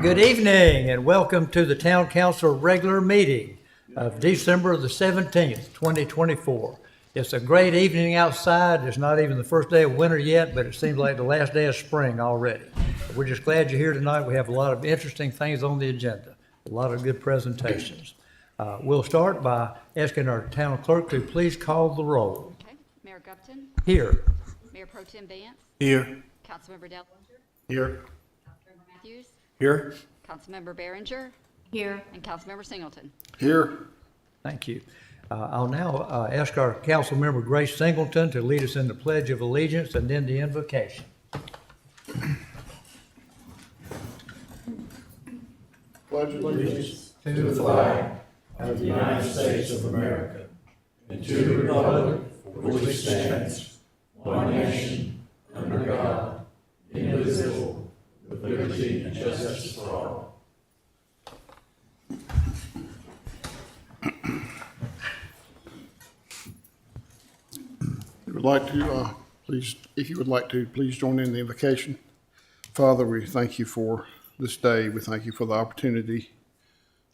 Good evening and welcome to the Town Council regular meeting of December the 17th, 2024. It's a great evening outside. It's not even the first day of winter yet, but it seems like the last day of spring already. We're just glad you're here tonight. We have a lot of interesting things on the agenda, a lot of good presentations. We'll start by asking our town clerk to please call the roll. Okay. Mayor Gupton, Here. Mayor Pro Tem Vance, Here. Councilmember Dellinger, Here. Councilmember Matthews, Here. Councilmember Behringer, Here. and Councilmember Singleton. Here. Thank you. I'll now ask our council member Grace Singleton to lead us in the Pledge of Allegiance and then the invocation. Pledge allegiance to the flag of the United States of America and to the republic for which it stands, one nation, under God, indivisible, with liberty and justice for all. If you would like to, please join in the invocation. Father, we thank you for this day. We thank you for the opportunity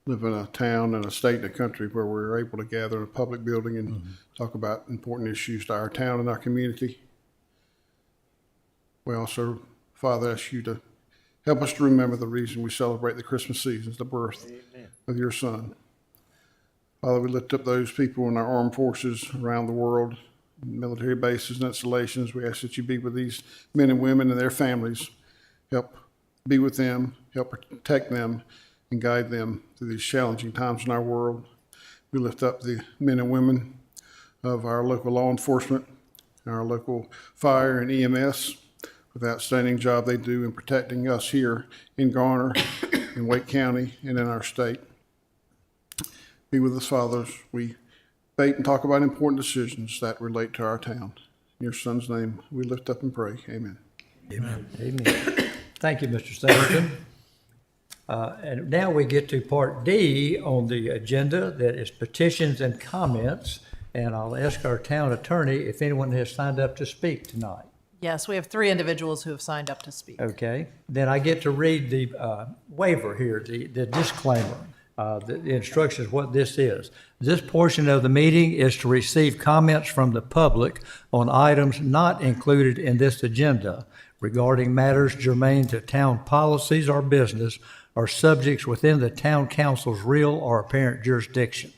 to live in a town and a state and a country where we're able to gather in a public building and talk about important issues to our town and our community. We also, Father, ask you to help us to remember the reason we celebrate the Christmas season, the birth of your Son. Father, we lift up those people in our armed forces around the world, military bases and installations. We ask that you be with these men and women and their families. Help be with them, help protect them, and guide them through these challenging times in our world. We lift up the men and women of our local law enforcement, our local fire and EMS, for the outstanding job they do in protecting us here in Garner, in Wake County, and in our state. Be with us, Father, as we debate and talk about important decisions that relate to our town. In your Son's name, we lift up and pray. Amen. Amen. Amen. Thank you, Mr. Singleton. And now we get to Part D on the agenda, that is petitions and comments. And I'll ask our town attorney if anyone has signed up to speak tonight. Yes, we have 3 individuals who have signed up to speak. Okay. Then I get to read the waiver here, the disclaimer. The instructions, what this is. This portion of the meeting is to receive comments from the public on items not included in this agenda regarding matters germane to town policies or business or subjects within the town council's real or apparent jurisdiction.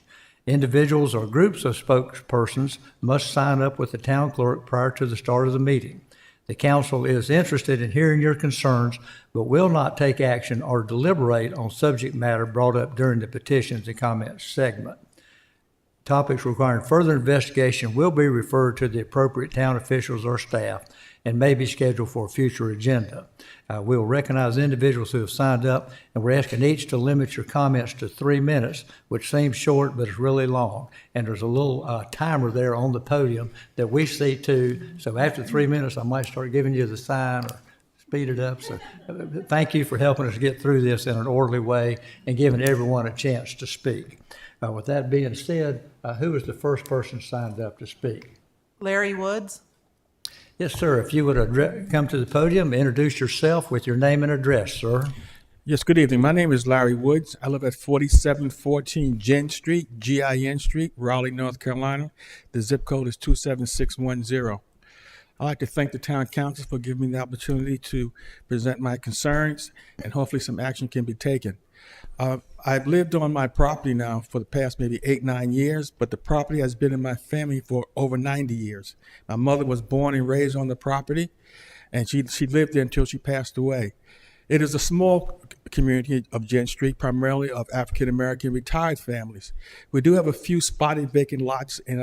Individuals or groups of spokespersons must sign up with the town clerk prior to the start of the meeting. The council is interested in hearing your concerns, but will not take action or deliberate on subject matter brought up during the petitions and comments segment. Topics requiring further investigation will be referred to the appropriate town officials or staff and may be scheduled for a future agenda. We'll recognize individuals who have signed up, and we're asking each to limit your comments to 3 minutes, which seems short, but it's really long. And there's a little timer there on the podium that we see too. So after 3 minutes, I might start giving you the sign or speed it up. So thank you for helping us get through this in an orderly way and giving everyone a chance to speak. With that being said, who is the first person signed up to speak? Larry Woods. Yes, sir. If you would come to the podium, introduce yourself with your name and address, sir. Yes, good evening. My name is Larry Woods. I live at 4714 Gin Street, Gin Street, Raleigh, North Carolina. The zip code is 27610. I'd like to thank the town council for giving me the opportunity to present my concerns, and hopefully some action can be taken. I've lived on my property now for the past maybe 8-9 years, but the property has been in my family for over 90 years. My mother was born and raised on the property, and she lived there until she passed away. It is a small community of Gent Street, primarily of African-American retired families. We do have a few spotted vacant lots in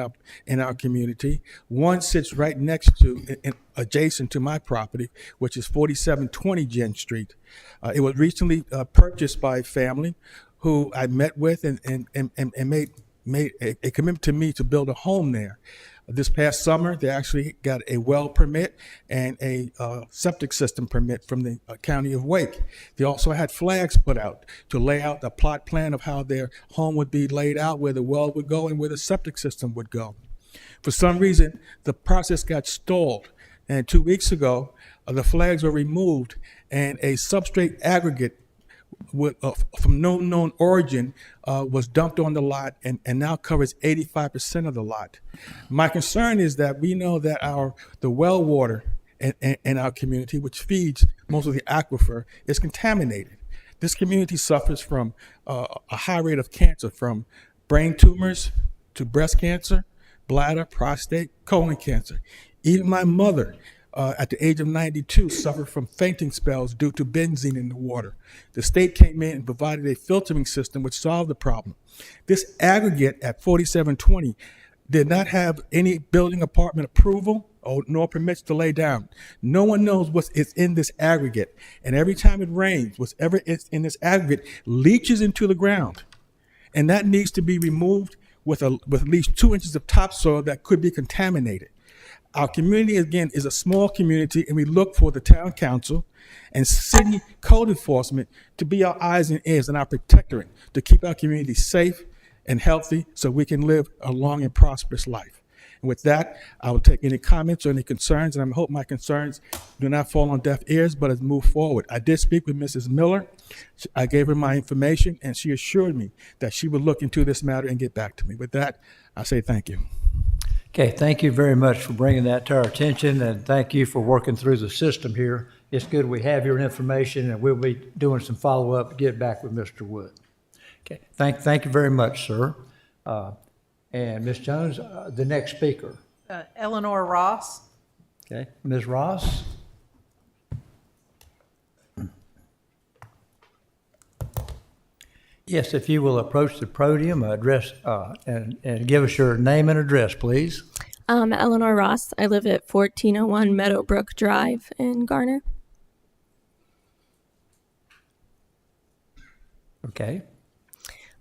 our community. One sits right next to, adjacent to my property, which is 4720 Gent Street. It was recently purchased by a family who I met with and made a commitment to me to build a home there. This past summer, they actually got a well permit and a septic system permit from the county of Wake. They also had flags put out to lay out the plot plan of how their home would be laid out, where the well would go and where the septic system would go. For some reason, the process got stalled. And 2 weeks ago, the flags were removed and a substrate aggregate from no known origin was dumped on the lot and now covers 85% of the lot. My concern is that we know that the well water in our community, which feeds most of the aquifer, is contaminated. This community suffers from a high rate of cancer, from brain tumors to breast cancer, bladder, prostate, colon cancer. Even my mother, at the age of 92, suffered from fainting spells due to benzene in the water. The state came in and provided a filtering system which solved the problem. This aggregate at 4720 did not have any building apartment approval nor permits to lay down. No one knows what is in this aggregate. And every time it rains, whatever is in this aggregate leaches into the ground. And that needs to be removed with at least 2 inches of topsoil that could be contaminated. Our community, again, is a small community, and we look for the town council and city code enforcement to be our eyes and ears and our protectorate to keep our community safe and healthy so we can live a long and prosperous life. And with that, I will take any comments or any concerns, and I hope my concerns do not fall on deaf ears, but as move forward. I did speak with Mrs. Miller. I gave her my information, and she assured me that she would look into this matter and get back to me. With that, I say thank you. Okay, thank you very much for bringing that to our attention, and thank you for working through the system here. It's good we have your information, and we'll be doing some follow-up to get back with Mr. Wood. Okay, thank you very much, sir. And Ms. Jones, the next speaker. Eleanor Ross. Okay, Ms. Ross? Yes, if you will approach the podium, address, and give us your name and address, please. Eleanor Ross. I live at 1401 Meadowbrook Drive in Garner. Okay.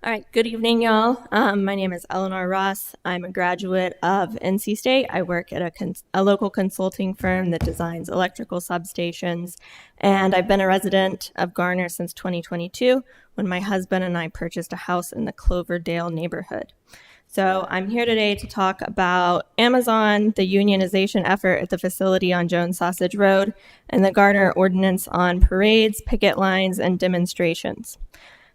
All right. Good evening, y'all. My name is Eleanor Ross. I'm a graduate of NC State. I work at a local consulting firm that designs electrical substations, and I've been a resident of Garner since 2022 when my husband and I purchased a house in the Cloverdale neighborhood. So I'm here today to talk about Amazon, the unionization effort at the facility on Jones Sausage Road, and the Garner ordinance on parades, picket lines, and demonstrations.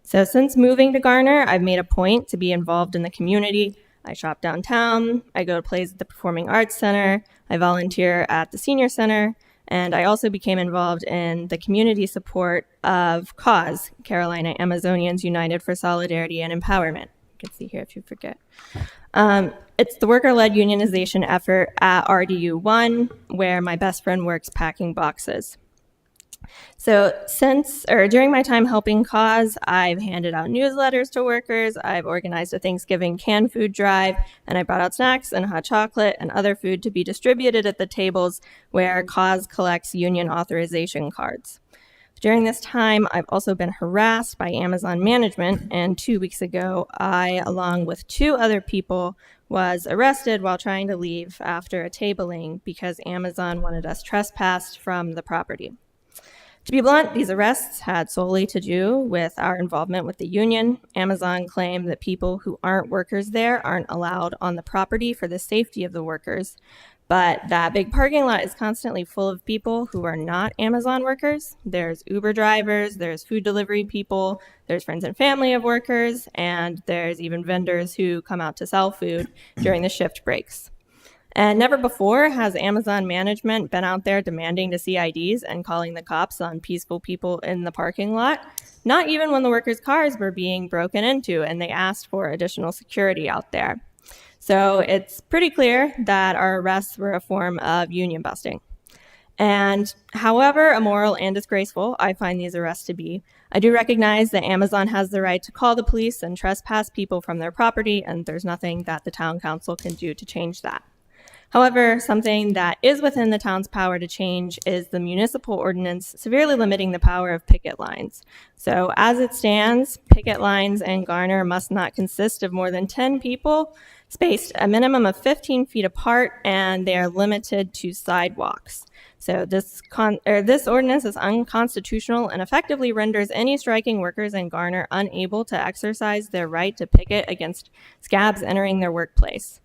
So since moving to Garner, I've made a point to be involved in the community. I shop downtown, I go to plays at the Performing Arts Center, I volunteer at the Senior Center, and I also became involved in the community support of CAUSE, Carolina Amazonians United for Solidarity and Empowerment. You can see here if you forget. It's the worker-led unionization effort at RDU1, where my best friend works packing boxes. So during my time helping CAUSE, I've handed out newsletters to workers, I've organized a Thanksgiving canned food drive, and I brought out snacks and hot chocolate and other food to be distributed at the tables where CAUSE collects union authorization cards. During this time, I've also been harassed by Amazon management, and 2 weeks ago, I, along with 2 other people, was arrested while trying to leave after a tabling because Amazon wanted us trespassed from the property. To be blunt, these arrests had solely to do with our involvement with the union. Amazon claimed that people who aren't workers there aren't allowed on the property for the safety of the workers, but that big parking lot is constantly full of people who are not Amazon workers. There's Uber drivers, there's food delivery people, there's friends and family of workers, and there's even vendors who come out to sell food during the shift breaks. And never before has Amazon management been out there demanding to see IDs and calling the cops on peaceful people in the parking lot, not even when the workers' cars were being broken into and they asked for additional security out there. So it's pretty clear that our arrests were a form of union busting. And however immoral and disgraceful I find these arrests to be, I do recognize that Amazon has the right to call the police and trespass people from their property, and there's nothing that the town council can do to change that. However, something that is within the town's power to change is the municipal ordinance severely limiting the power of picket lines. So as it stands, picket lines in Garner must not consist of more than 10 people, spaced a minimum of 15 feet apart, and they are limited to sidewalks. So this ordinance is unconstitutional and effectively renders any striking workers in Garner unable to exercise their right to picket against scabs entering their workplace.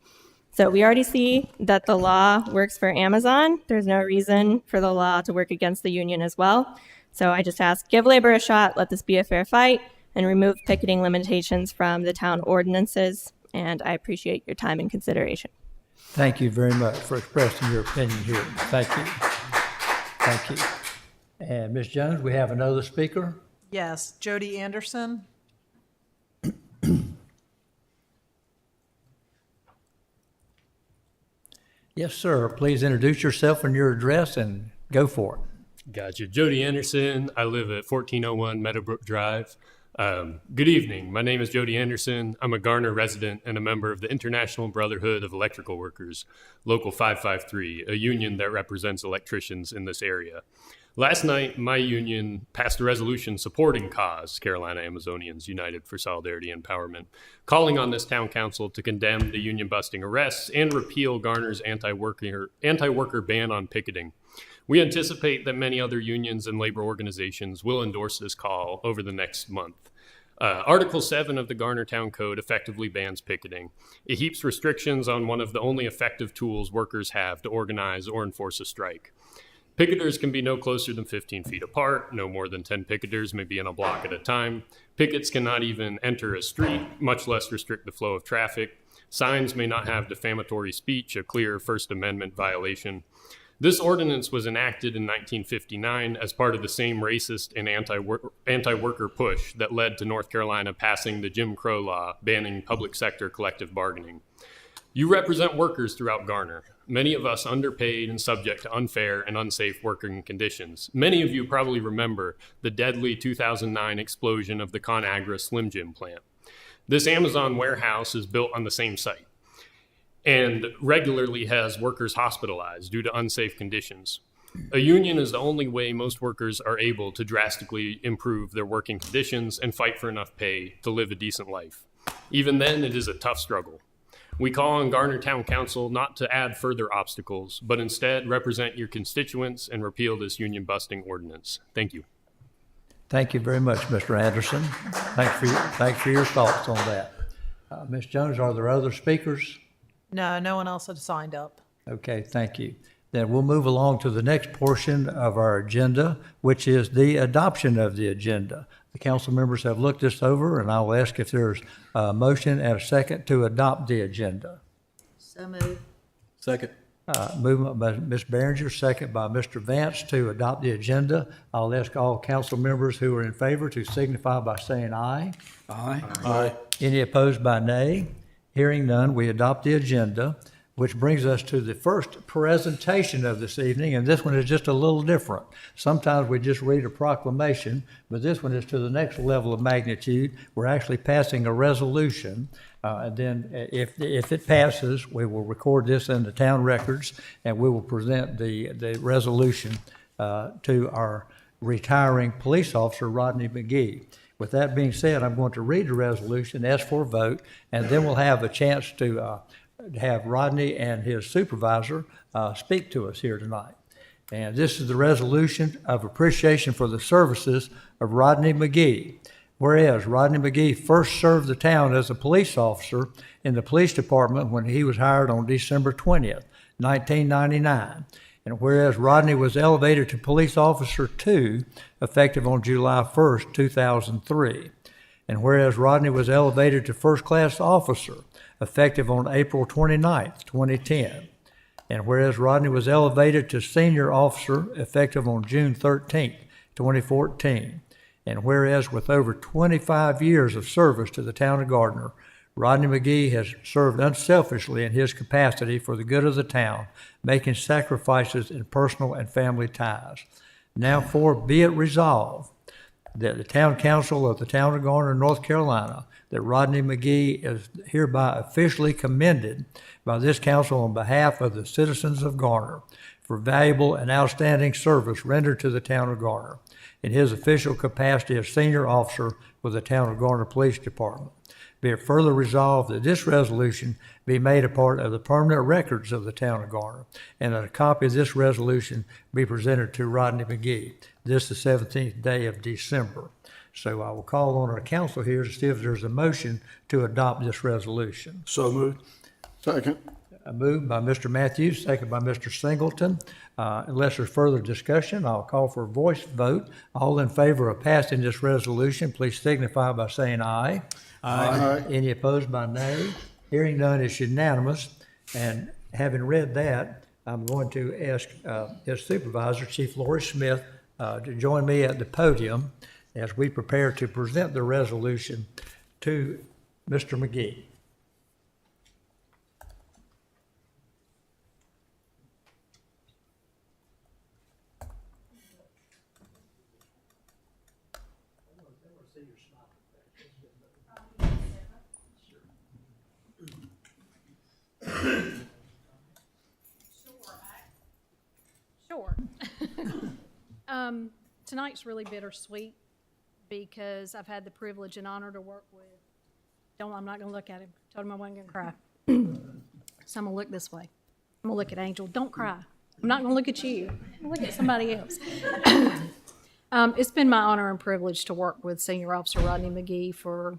So we already see that the law works for Amazon. There's no reason for the law to work against the union as well. So I just ask, give labor a shot, let this be a fair fight, and remove picketing limitations from the town ordinances. And I appreciate your time and consideration. Thank you very much for expressing your opinion here. Thank you. Thank you. And Ms. Jones, we have another speaker. Yes, Jody Anderson. Yes, sir. Please introduce yourself and your address and go for it. Gotcha. Jody Anderson. I live at 1401 Meadowbrook Drive. Good evening. My name is Jody Anderson. I'm a Garner resident and a member of the International Brotherhood of Electrical Workers, Local 553, a union that represents electricians in this area. Last night, my union passed a resolution supporting CAUSE, Carolina Amazonians United for Solidarity and Empowerment, calling on this town council to condemn the union-busting arrests and repeal Garner's anti-worker ban on picketing. We anticipate that many other unions and labor organizations will endorse this call over the next month. Article 7 of the Garner Town Code effectively bans picketing. It heaps restrictions on one of the only effective tools workers have to organize or enforce a strike. Picketers can be no closer than 15 feet apart. No more than 10 picketers may be in a block at a time. Pickets cannot even enter a street, much less restrict the flow of traffic. Signs may not have defamatory speech, a clear First Amendment violation. This ordinance was enacted in 1959 as part of the same racist and anti-worker push that led to North Carolina passing the Jim Crow law banning public sector collective bargaining. You represent workers throughout Garner, many of us underpaid and subject to unfair and unsafe working conditions. Many of you probably remember the deadly 2009 explosion of the ConAgra Slim Jim plant. This Amazon warehouse is built on the same site and regularly has workers hospitalized due to unsafe conditions. A union is the only way most workers are able to drastically improve their working conditions and fight for enough pay to live a decent life. Even then, it is a tough struggle. We call on Garner Town Council not to add further obstacles, but instead represent your constituents and repeal this union-busting ordinance. Thank you. Thank you very much, Mr. Anderson. Thanks for your thoughts on that. Ms. Jones, are there other speakers? No, no one else had signed up. Okay, thank you. Then we'll move along to the next portion of our agenda, which is the adoption of the agenda. The council members have looked this over, and I'll ask if there's a motion and a second to adopt the agenda. So moved. Second. Movement by Ms. Behringer, second by Mr. Vance to adopt the agenda. I'll ask all council members who are in favor to signify by saying aye. Aye. Aye. Any opposed by nay? Hearing none, we adopt the agenda, which brings us to the first presentation of this evening, and this one is just a little different. Sometimes we just read a proclamation, but this one is to the next level of magnitude. We're actually passing a resolution, and then if it passes, we will record this in the town records, and we will present the resolution to our retiring police officer, Rodney McGee. With that being said, I'm going to read the resolution, ask for a vote, and then we'll have a chance to have Rodney and his supervisor speak to us here tonight. And this is the resolution of appreciation for the services of Rodney McGee. Whereas Rodney McGee first served the town as a police officer in the police department when he was hired on December 20th, 1999. And whereas Rodney was elevated to Police Officer 2, effective on July 1st, 2003. And whereas Rodney was elevated to First Class Officer, effective on April 29th, 2010. And whereas Rodney was elevated to senior officer effective on June 13th, 2014. And whereas with over 25 years of service to the town of Gardner, Rodney McGee has served unselfishly in his capacity for the good of the town, making sacrifices in personal and family ties. Now, be it resolved that the town council of the town of Garner, North Carolina, that Rodney McGee is hereby officially commended by this council on behalf of the citizens of Garner for valuable and outstanding service rendered to the town of Garner in his official capacity as senior officer with the town of Garner Police Department. Be it further resolved that this resolution be made a part of the permanent records of the town of Garner, and that a copy of this resolution be presented to Rodney McGee this the 17th day of December. So I will call on our council here to see if there's a motion to adopt this resolution. So moved. Second. Moved by Mr. Matthews, second by Mr. Singleton. Unless there's further discussion, I'll call for a voice vote. All in favor of passing this resolution, please signify by saying aye. Aye. Any opposed by nay? Hearing none, it's unanimous. And having read that, I'm going to ask his supervisor, Chief Lori Smith, to join me at the podium as we prepare to present the resolution to Mr. McGee. Sure. Tonight's really bittersweet because I've had the privilege and honor to work with, I'm not gonna look at him. Told him I wasn't gonna cry. So I'm gonna look this way. I'm gonna look at Angel. Don't cry. I'm not gonna look at you. I'm gonna look at somebody else. It's been my honor and privilege to work with Senior Officer Rodney McGee for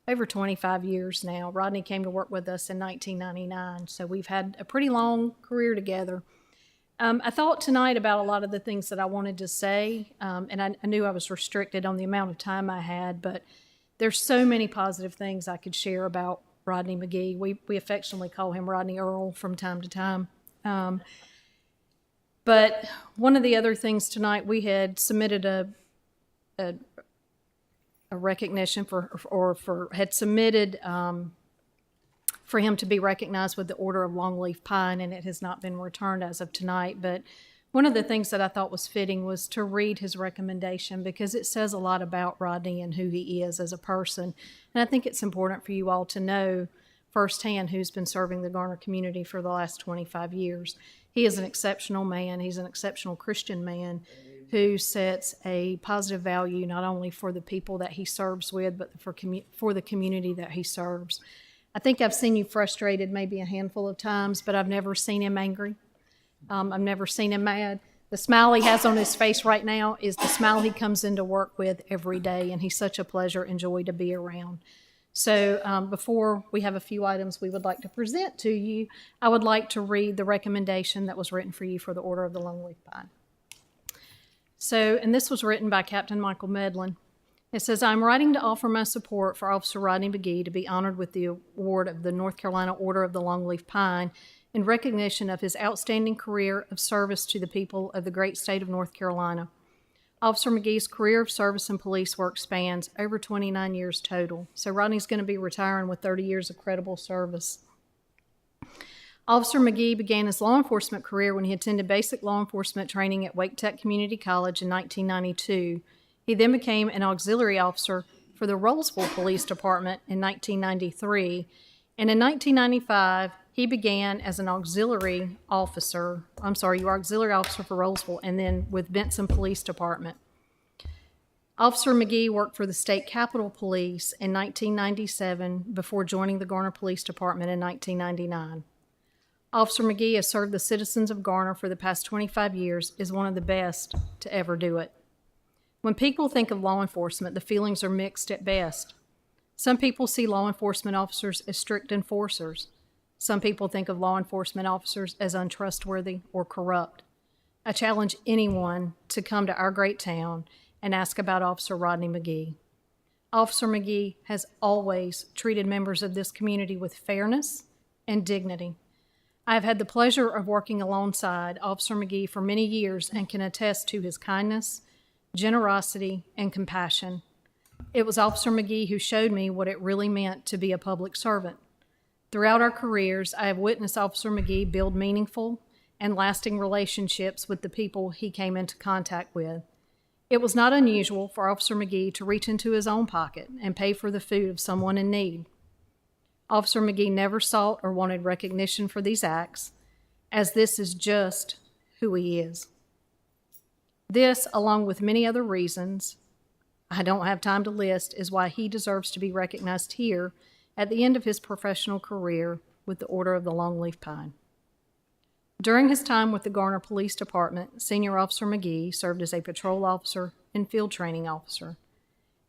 over 25 years now. Rodney came to work with us in 1999, so we've had a pretty long career together. I thought tonight about a lot of the things that I wanted to say, and I knew I was restricted on the amount of time I had, but there's so many positive things I could share about Rodney McGee. We affectionately call him Rodney Earl from time to time. But one of the other things tonight, we had submitted a recognition had submitted for him to be recognized with the Order of Longleaf Pine, and it has not been returned as of tonight. But one of the things that I thought was fitting was to read his recommendation because it says a lot about Rodney and who he is as a person. And I think it's important for you all to know firsthand who's been serving the Garner community for the last 25 years. He is an exceptional man. He's an exceptional Christian man who sets a positive value not only for the people that he serves with, but for the community that he serves. I think I've seen you frustrated maybe a handful of times, but I've never seen him angry. I've never seen him mad. The smile he has on his face right now is the smile he comes into work with every day, and he's such a pleasure and joy to be around. So before we have a few items we would like to present to you, I would like to read the recommendation that was written for you for the Order of the Longleaf Pine. So, and this was written by Captain Michael Medlin. It says, I'm writing to offer my support for Officer Rodney McGee to be honored with the award of the North Carolina Order of the Longleaf Pine in recognition of his outstanding career of service to the people of the great state of North Carolina. Officer McGee's career of service and police work spans over 29 years total. So Rodney's going to be retiring with 30 years of credible service. Officer McGee began his law enforcement career when he attended basic law enforcement training at Wake Tech Community College in 1992. He then became an auxiliary officer for the Rollsville Police Department in 1993. And in 1995, he began as an auxiliary officer. You were auxiliary officer for Rollsville and then with Benson Police Department. Officer McGee worked for the State Capitol Police in 1997 before joining the Garner Police Department in 1999. Officer McGee has served the citizens of Garner for the past 25 years, is one of the best to ever do it. When people think of law enforcement, the feelings are mixed at best. Some people see law enforcement officers as strict enforcers. Some people think of law enforcement officers as untrustworthy or corrupt. I challenge anyone to come to our great town and ask about Officer Rodney McGee. Officer McGee has always treated members of this community with fairness and dignity. I have had the pleasure of working alongside Officer McGee for many years and can attest to his kindness, generosity, and compassion. It was Officer McGee who showed me what it really meant to be a public servant. Throughout our careers, I have witnessed Officer McGee build meaningful and lasting relationships with the people he came into contact with. It was not unusual for Officer McGee to reach into his own pocket and pay for the food of someone in need. Officer McGee never sought or wanted recognition for these acts, as this is just who he is. This, along with many other reasons I don't have time to list, is why he deserves to be recognized here at the end of his professional career with the Order of the Longleaf Pine. During his time with the Garner Police Department, Senior Officer McGee served as a patrol officer and field training officer.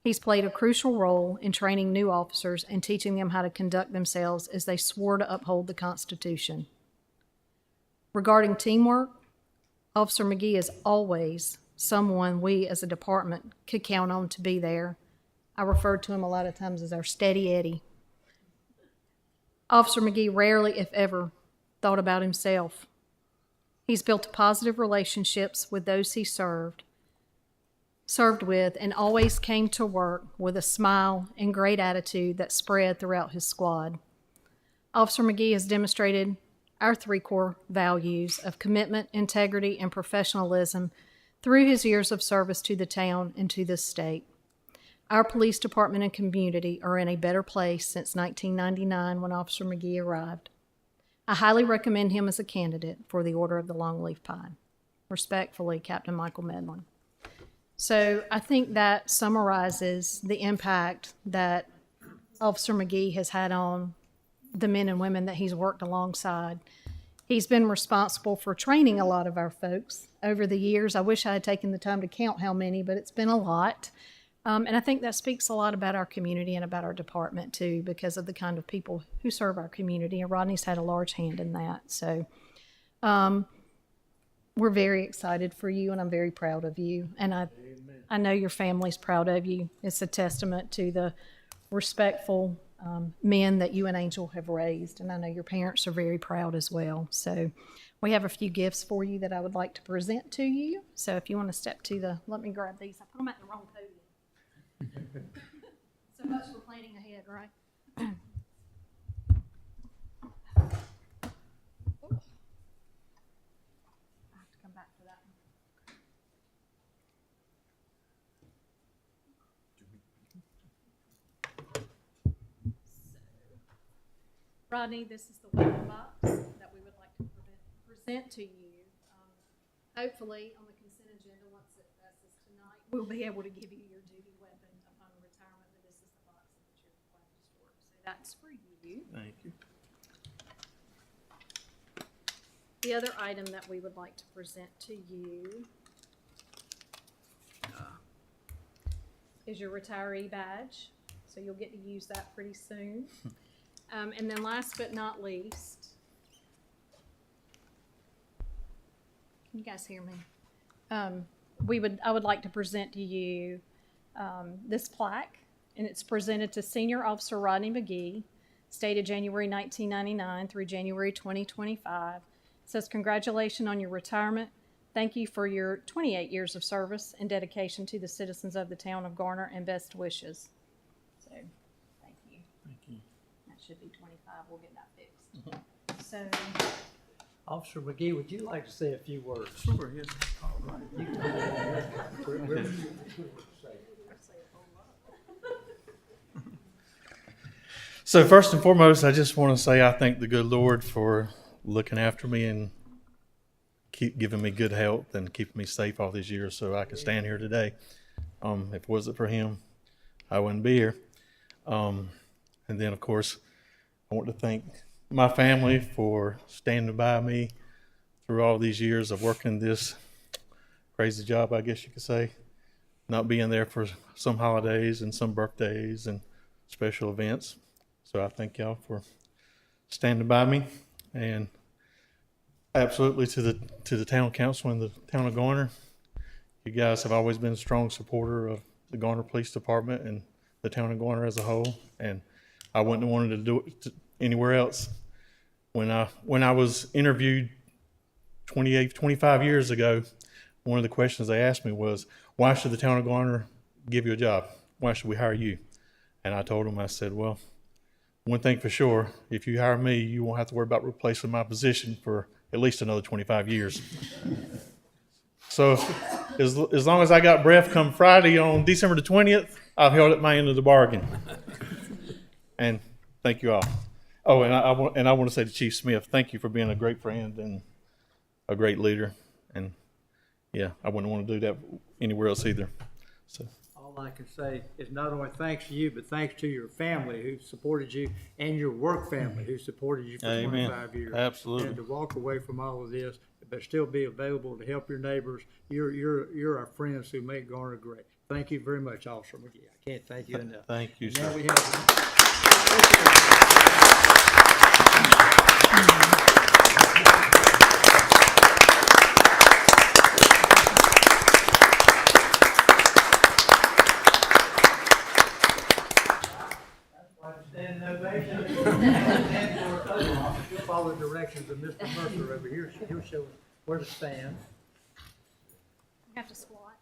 He's played a crucial role in training new officers and teaching them how to conduct themselves as they swore to uphold the Constitution. Regarding teamwork, Officer McGee is always someone we as a department could count on to be there. I refer to him a lot of times as our steady Eddie. Officer McGee rarely, if ever, thought about himself. He's built positive relationships with those he served with, and always came to work with a smile and great attitude that spread throughout his squad. Officer McGee has demonstrated our three core values of commitment, integrity, and professionalism through his years of service to the town and to this state. Our police department and community are in a better place since 1999 when Officer McGee arrived. I highly recommend him as a candidate for the Order of the Longleaf Pine. Respectfully, Captain Michael Medlin. So I think that summarizes the impact that Officer McGee has had on the men and women that he's worked alongside. He's been responsible for training a lot of our folks over the years. I wish I had taken the time to count how many, but it's been a lot. And I think that speaks a lot about our community and about our department too, because of the kind of people who serve our community. And Rodney's had a large hand in that. So we're very excited for you, and I'm very proud of you. And I know your family's proud of you. It's a testament to the respectful men that you and Angel have raised. And I know your parents are very proud as well. So we have a few gifts for you that I would like to present to you. So if you want to step to let me grab these. I put them at the wrong podium. So much for planning ahead, right? I have to come back to that one. Rodney, this is the welcome box that we would like to present to you. Hopefully, on the consent agenda, once it passes tonight, we'll be able to give you your duty weapon upon retirement, but this is the box that you're required to store. So that's for you. Thank you. The other item that we would like to present to you is your retiree badge. So you'll get to use that pretty soon. And then last but not least, can you guys hear me? I would like to present to you this plaque, and it's presented to Senior Officer Rodney McGee, stated January 1999 through January 2025. It says, "Congratulations on your retirement. Thank you for your 28 years of service and dedication to the citizens of the town of Garner, and best wishes." So, thank you. Thank you. That should be 25. We'll get that fixed. So, Officer McGee, would you like to say a few words? Sure, yes. All right. You can- So first and foremost, I just want to say I thank the good Lord for looking after me and keep giving me good health and keeping me safe all these years so I can stand here today. If it wasn't for him, I wouldn't be here. And then, of course, I want to thank my family for standing by me through all these years of working this crazy job, I guess you could say. Not being there for some holidays and some birthdays and special events. So I thank y'all for standing by me, and absolutely to the town council and the town of Garner. You guys have always been a strong supporter of the Garner Police Department and the town of Garner as a whole, and I wouldn't have wanted to do it anywhere else. when I was interviewed 25 years ago, one of the questions they asked me was, why should the town of Garner give you a job? Why should we hire you? And I told them, I said, well, one thing for sure, if you hire me, you won't have to worry about replacing my position for at least another 25 years. So as long as I got breath come Friday on December the 20th, I've held at my end of the bargain. And thank you all. Oh, and I want to say to Chief Smith, thank you for being a great friend and a great leader. And yeah, I wouldn't want to do that anywhere else either. So. All I can say is not only thanks to you, but thanks to your family who supported you and your work family who supported you for Amen. 25 years. Absolutely. And to walk away from all of this, but still be available to help your neighbors. You're our friends who make Garner great. Thank you very much, Officer McGee. I can't thank you enough. Thank you, And sir. now we have. Stand ovation. And for other officers, you'll follow the directions of Mr. Mercer over here. He'll show us where to stand. Have to squat.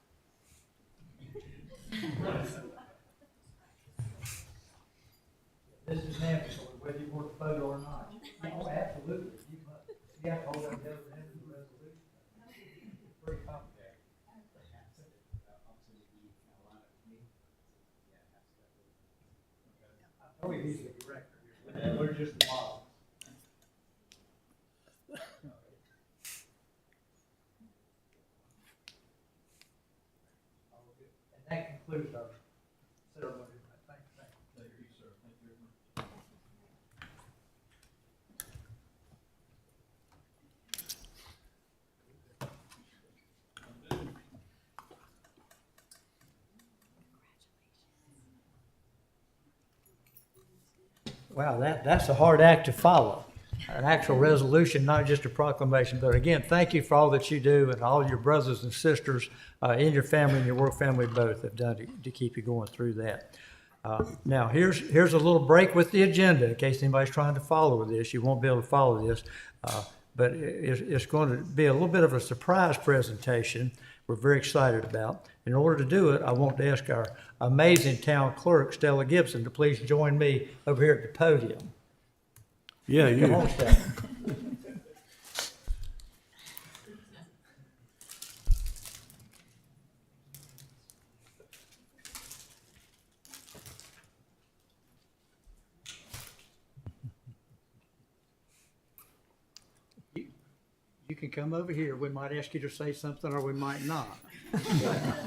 This is mandatory, whether you want the photo or not. Oh, absolutely. You have to hold up the other end of the resolution. It's pretty complicated. Oh, he's the director. And we're just the model. And that concludes our ceremony. Thank you. Thank you, sir. Thank you very much. Wow, that's a hard act to follow. An actual resolution, not just a proclamation. But again, thank you for all that you do and all your brothers and sisters in your family and your work family both have done to keep you going through that. Now, here's a little break with the agenda in case anybody's trying to follow this. You won't be able to follow this. But it's going to be a little bit of a surprise presentation we're very excited about. In order to do it, I want to ask our amazing town clerk, Stella Gibson, to please join me over here at the podium. Yeah, Come on, Stella. You can come over here. We might ask you to say something or we might not.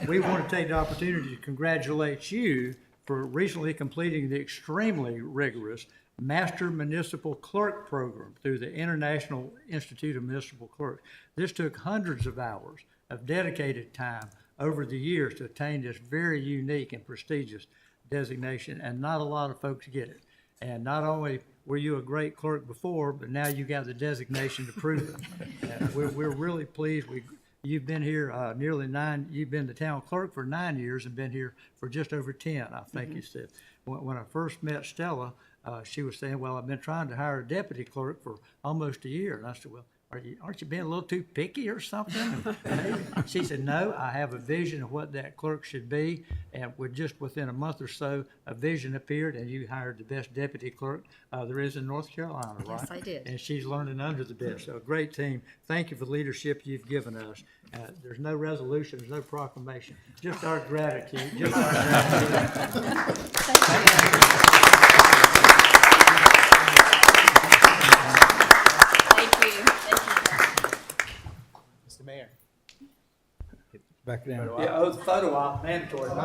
We want to take the opportunity to congratulate you for recently completing the extremely rigorous Master Municipal Clerk program through the International Institute of Municipal Clerks. This took hundreds of hours of dedicated time over the years to attain this very unique and prestigious designation, and not a lot of folks get it. And not only were you a great clerk before, but now you got the designation to prove it. And we're really pleased. You've been here you've been the town clerk for 9 years and been here for just over 10, I think you said. When I first met Stella, she was saying, well, I've been trying to hire a deputy clerk for almost a year. And I said, well, aren't you being a little too picky or something? And she said, no, I have a vision of what that clerk should be. And within a month or so, a vision appeared and you hired the best deputy clerk there is in North Carolina, right? Yes, I did. And she's learning under the best. So a great team. Thank you for the leadership you've given us. There's no resolution, there's no proclamation, just our gratitude. Just our gratitude. Mr. Mayor. Back down. Yeah, the photo op, mandatory. You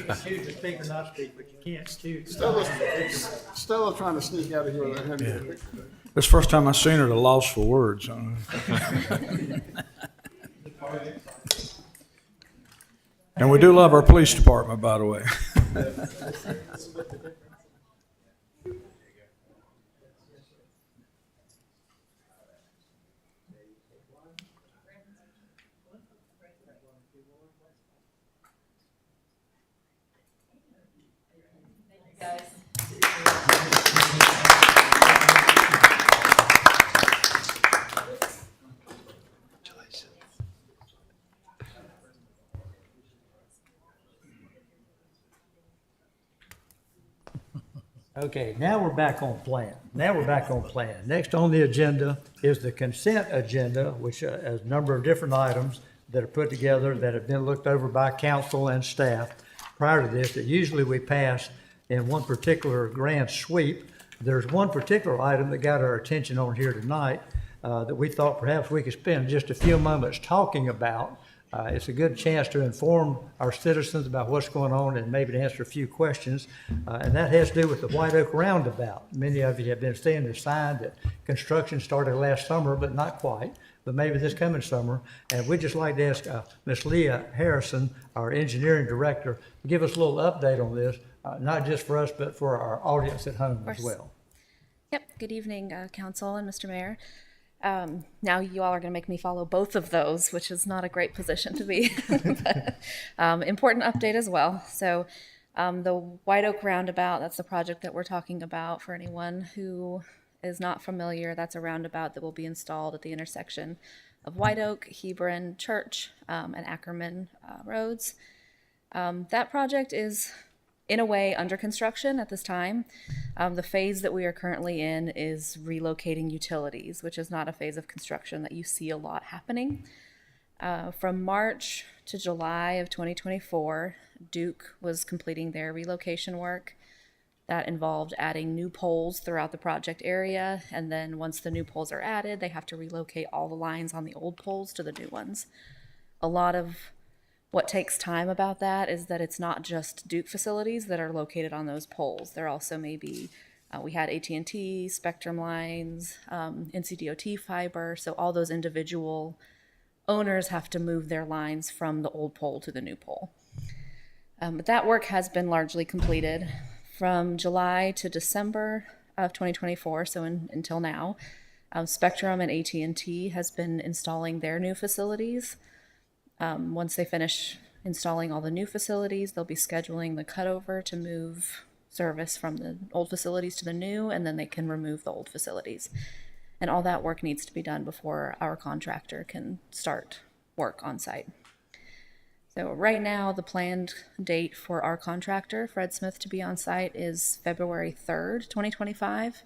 can choose to speak or not speak, but you can't choose. Stella trying to sneak out of here without having to get a picture. This is the first time I've seen her at a loss for words. And we do love our police department, by the way. Guys. Okay, now we're back on plan. Next on the agenda is the consent agenda, which has a number of different items that are put together that have been looked over by council and staff prior to this, that usually we pass in one particular grand sweep. There's one particular item that got our attention on here tonight that we thought perhaps we could spend just a few moments talking about. It's a good chance to inform our citizens about what's going on and maybe to answer a few questions. And that has to do with the White Oak Roundabout. Many of you have been seeing the sign that construction started last summer, but not quite, but maybe this coming summer. And we'd just like to ask Ms. Leah Harrison, our engineering director, to give us a little update on this, not just for us, but for our audience at home as well. Yep. Good evening, Council and Mr. Mayor. Now you all are going to make me follow both of those, which is not a great position to be. But, important update as well. So the White Oak Roundabout, that's the project that we're talking about. For anyone who is not familiar, that's a roundabout that will be installed at the intersection of White Oak, Hebron Church, and Ackerman roads. That project is in a way under construction at this time. The phase that we are currently in is relocating utilities, which is not a phase of construction that you see a lot happening. From March to July of 2024, Duke was completing their relocation work. That involved adding new poles throughout the project area, and then once the new poles are added, they have to relocate all the lines on the old poles to the new ones. A lot of what takes time about that is that it's not just Duke facilities that are located on those poles. There also may be, we had AT&T, Spectrum lines, NCDOT fiber, so all those individual owners have to move their lines from the old pole to the new pole. But that work has been largely completed. From July to December of 2024, so until now, Spectrum and AT&T has been installing their new facilities. Once they finish installing all the new facilities, they'll be scheduling the cutover to move service from the old facilities to the new, and then they can remove the old facilities. And all that work needs to be done before our contractor can start work on site. So right now, the planned date for our contractor, Fred Smith, to be on site is February 3rd, 2025,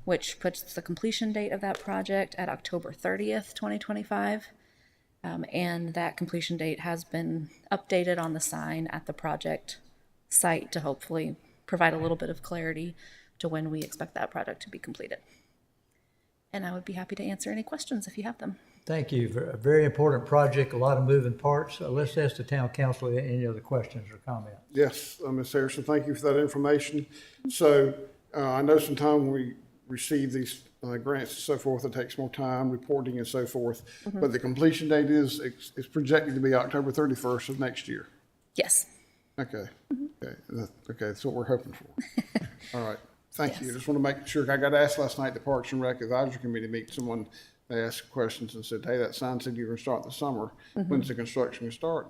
which puts the completion date of that project at October 30th, 2025. And that completion date has been updated on the sign at the project site to hopefully provide a little bit of clarity to when we expect that project to be completed. And I would be happy to answer any questions if you have them. Thank you. A very important project, a lot of moving parts. Let's ask the town council any other questions or comments. Yes, Ms. Harrison, thank you for that information. So I know sometimes when we receive these grants and so forth, it takes more time, reporting and so forth. But the completion date is projected to be October 31st of next year. Yes. Okay. Okay. Okay. That's what we're hoping for. All right. Thank you. Just want to make sure. I got asked last night at the Parks and Rec Advisory Committee meeting. Someone, they asked questions and said, "Hey, that sign said you were going to start in the summer. When's the construction going to start?"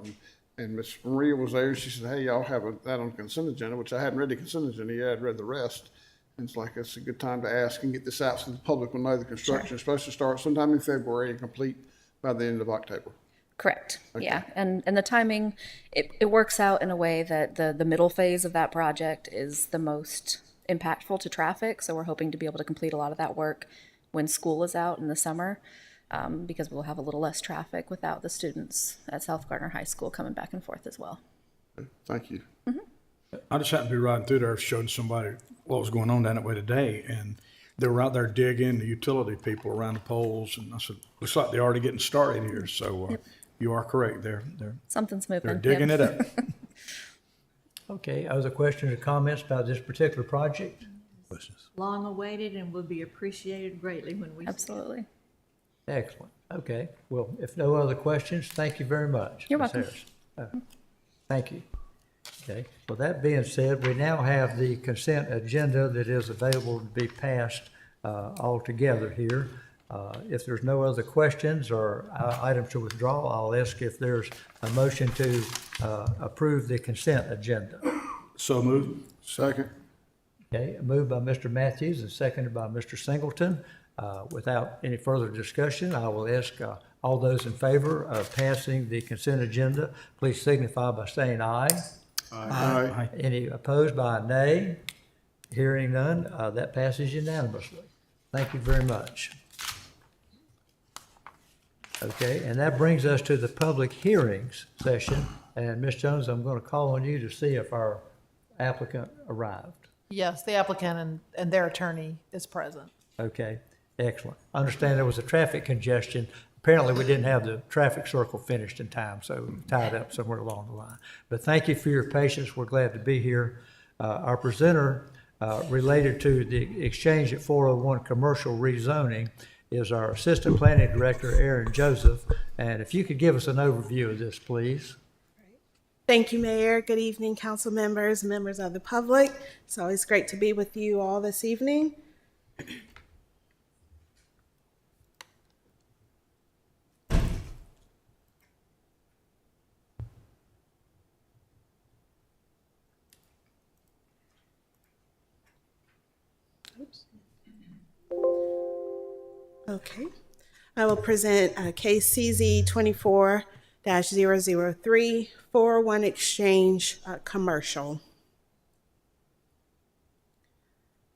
And Ms. Maria was there. She said, "Hey, y'all have that on the consent agenda," which I hadn't read the consent agenda yet. I'd read the rest. And it's like, it's a good time to ask and get this out so the public will know the construction is supposed to start sometime in February and complete by the end of October. Correct. Yeah. And the timing, it works out in a way that the middle phase of that project is the most impactful to traffic. So we're hoping to be able to complete a lot of that work when school is out in the summer, because we'll have a little less traffic without the students at South Gardner High School coming back and forth as well. Thank you. I just happened to be riding through there, showing somebody what was going on down that way today, and they were out there digging, the utility people around the poles, and I said, looks like they're already getting started here, so you are correct, they're Something's moving. they're digging it up. Okay, other questions or comments about this particular project? Long awaited and will be appreciated greatly when we. Absolutely. Excellent. Okay, well, if no other questions, thank you very much. You're Ms. welcome. Harris. Thank you. Okay, well, that being said, we now have the consent agenda that is available to be passed all together here. If there's no other questions or items to withdraw, I'll ask if there's a motion to approve the consent agenda. So moved. Second. Okay, moved by Mr. Matthews and seconded by Mr. Singleton. Without any further discussion, I will ask all those in favor of passing the consent agenda, please signify by saying aye. Aye. Any opposed by nay? Hearing none, that passes unanimously. Thank you very much. Okay, and that brings us to the public hearings session. And Ms. Jones, I'm going to call on you to see if our applicant arrived. Yes, the applicant and their attorney is present. Okay, excellent. I understand there was a traffic congestion. Apparently, we didn't have the traffic circle finished in time, so we tied up somewhere along the line. But thank you for your patience. We're glad to be here. Our presenter related to the exchange at 401 commercial rezoning is our Assistant Planning Director, Aaron Joseph. And if you could give us an overview of this, please. Thank you, Mayor. Good evening, council members, members of the public. It's always great to be with you all this evening. Oops. Okay. I will present case CZ 24-003 401 Exchange Commercial.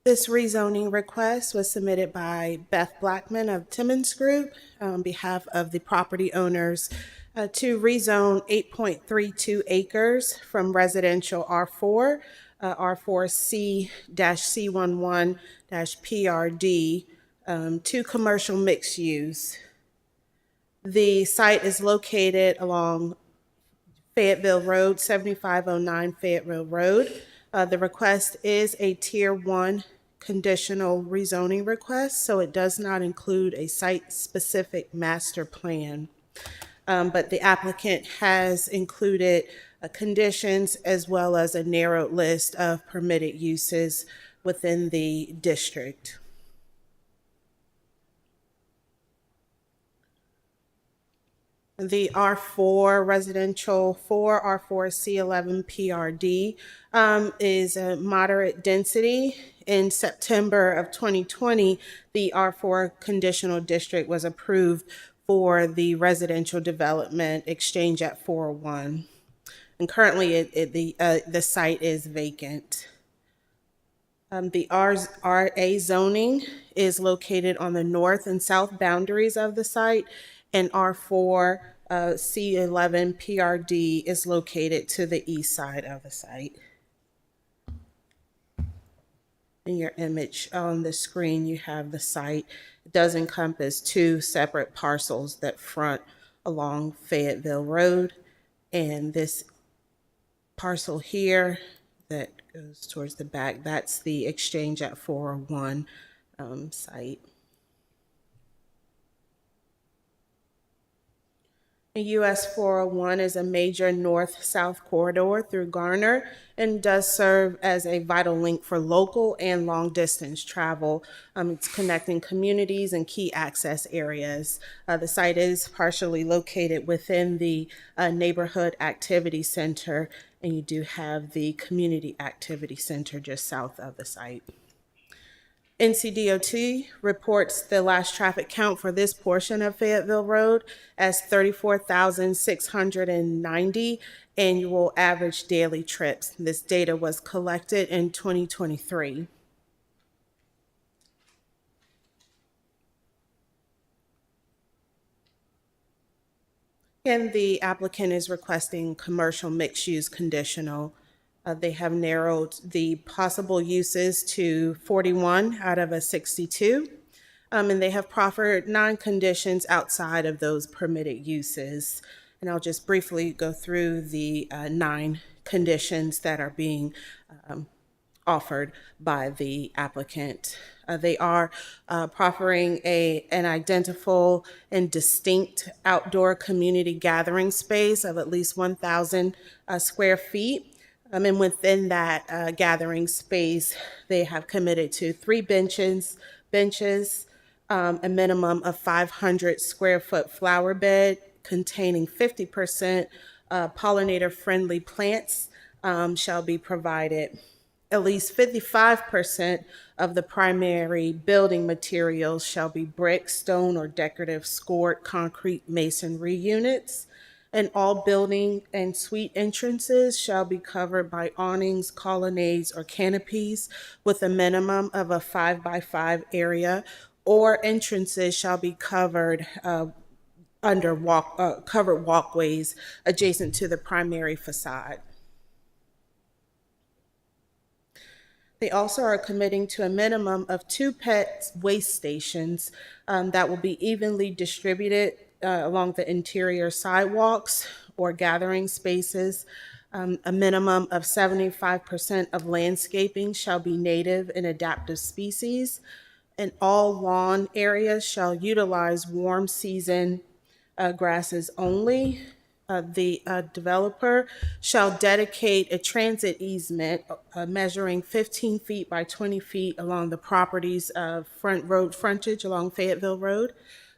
This rezoning request was submitted by Beth Blackman of Timmons Group on behalf of the property owners to rezone 8.32 acres from residential R4, R4C-C11-PRD to commercial mixed use. The site is located along Fayetteville Road, 7509 Fayetteville Road. The request is a Tier 1 conditional rezoning request, so it does not include a site-specific master plan. But the applicant has included conditions as well as a narrowed list of permitted uses within the district. The R4 residential 4 R4C11 PRD is a moderate density. In September of 2020, the R4 conditional district was approved for the residential development exchange at 401. And currently the site is vacant. The RA zoning is located on the north and south boundaries of the site, and R4 C11 PRD is located to the east side of the site. In your image on the screen, you have the site. It does encompass two separate parcels that front along Fayetteville Road, and this parcel here that goes towards the back, that's the exchange at 401 site. US 401 is a major north-south corridor through Garner and does serve as a vital link for local and long-distance travel. It's connecting communities and key access areas. The site is partially located within the Neighborhood Activity Center, and you do have the Community Activity Center just south of the site. NCDOT reports the last traffic count for this portion of Fayetteville Road as 34,690 annual average daily trips. This data was collected in 2023. And the applicant is requesting commercial mixed-use conditional. They have narrowed the possible uses to 41 out of a 62, and they have proffered 9 conditions outside of those permitted uses. And I'll just briefly go through the 9 conditions that are being offered by the applicant. They are proffering an identifiable and distinct outdoor community gathering space of at least 1,000 square feet. And within that gathering space, they have committed to 3 benches, a minimum of 500 square foot flower bed containing 50% pollinator-friendly plants shall be provided. At least 55% of the primary building materials shall be brick, stone, or decorative scored concrete masonry units. And all building and suite entrances shall be covered by awnings, colonnades, or canopies with a minimum of a 5x5 area, or entrances shall be covered covered walkways adjacent to the primary facade. They also are committing to a minimum of 2 pet waste stations that will be evenly distributed along the interior sidewalks or gathering spaces. A minimum of 75% of landscaping shall be native and adaptive species, and all lawn areas shall utilize warm season grasses only. The developer shall dedicate a transit easement measuring 15 feet by 20 feet along the property's front road frontage along Fayetteville Road.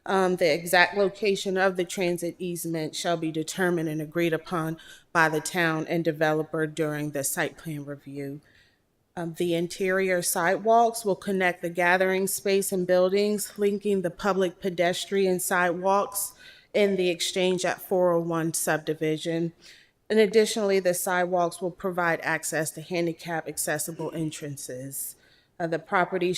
The exact location of the transit easement shall be determined and agreed upon by the town and developer during the site plan review. The interior sidewalks will connect the gathering space and buildings, linking the public pedestrian sidewalks in the exchange at 401 subdivision. And additionally, the sidewalks will provide access to handicap accessible entrances. The property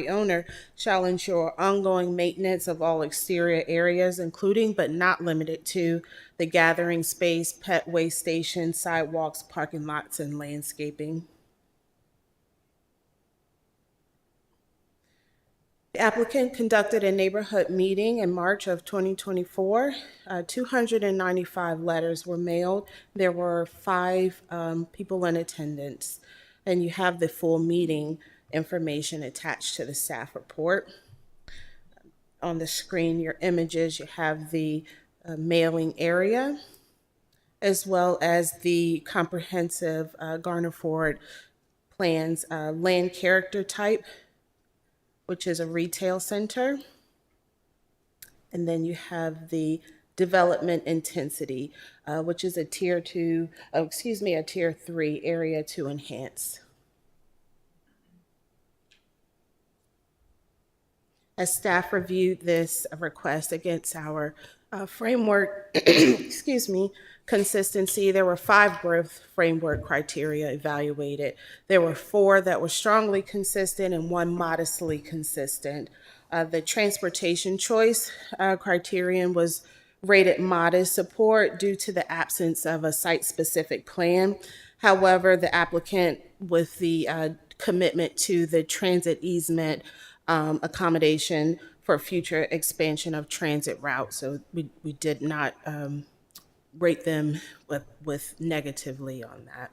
owner shall ensure ongoing maintenance of all exterior areas, including but not limited to the gathering space, pet waste station, sidewalks, parking lots, and landscaping. The applicant conducted a neighborhood meeting in March of 2024. 295 letters were mailed. There were 5 people in attendance, and you have the full meeting information attached to the staff report. On the screen, your images, you have the mailing area, as well as the comprehensive Garner Ford plans land character type, which is a retail center. And then you have the development intensity, which is a tier 3 area to enhance. As staff reviewed this request against our framework, consistency, there were 5 growth framework criteria evaluated. There were 4 that were strongly consistent and 1 modestly consistent. The transportation choice criterion was rated modest support due to the absence of a site-specific plan. However, the applicant, with the commitment to the transit easement accommodation for future expansion of transit routes, so we did not rate them with negatively on that.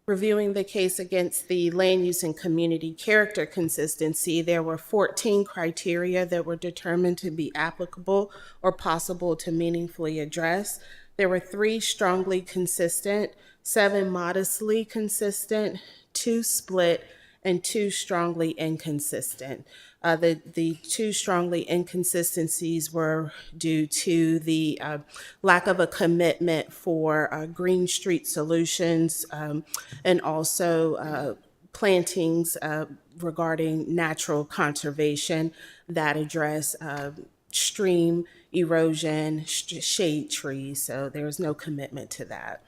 Reviewing the case against the land use and community character consistency, there were 14 criteria that were determined to be applicable or possible to meaningfully address. There were 3 strongly consistent, 7 modestly consistent, 2 split, and 2 strongly inconsistent. The 2 strongly inconsistencies were due to the lack of a commitment for green street solutions and also plantings regarding natural conservation that address stream erosion, shade trees. So there was no commitment to that.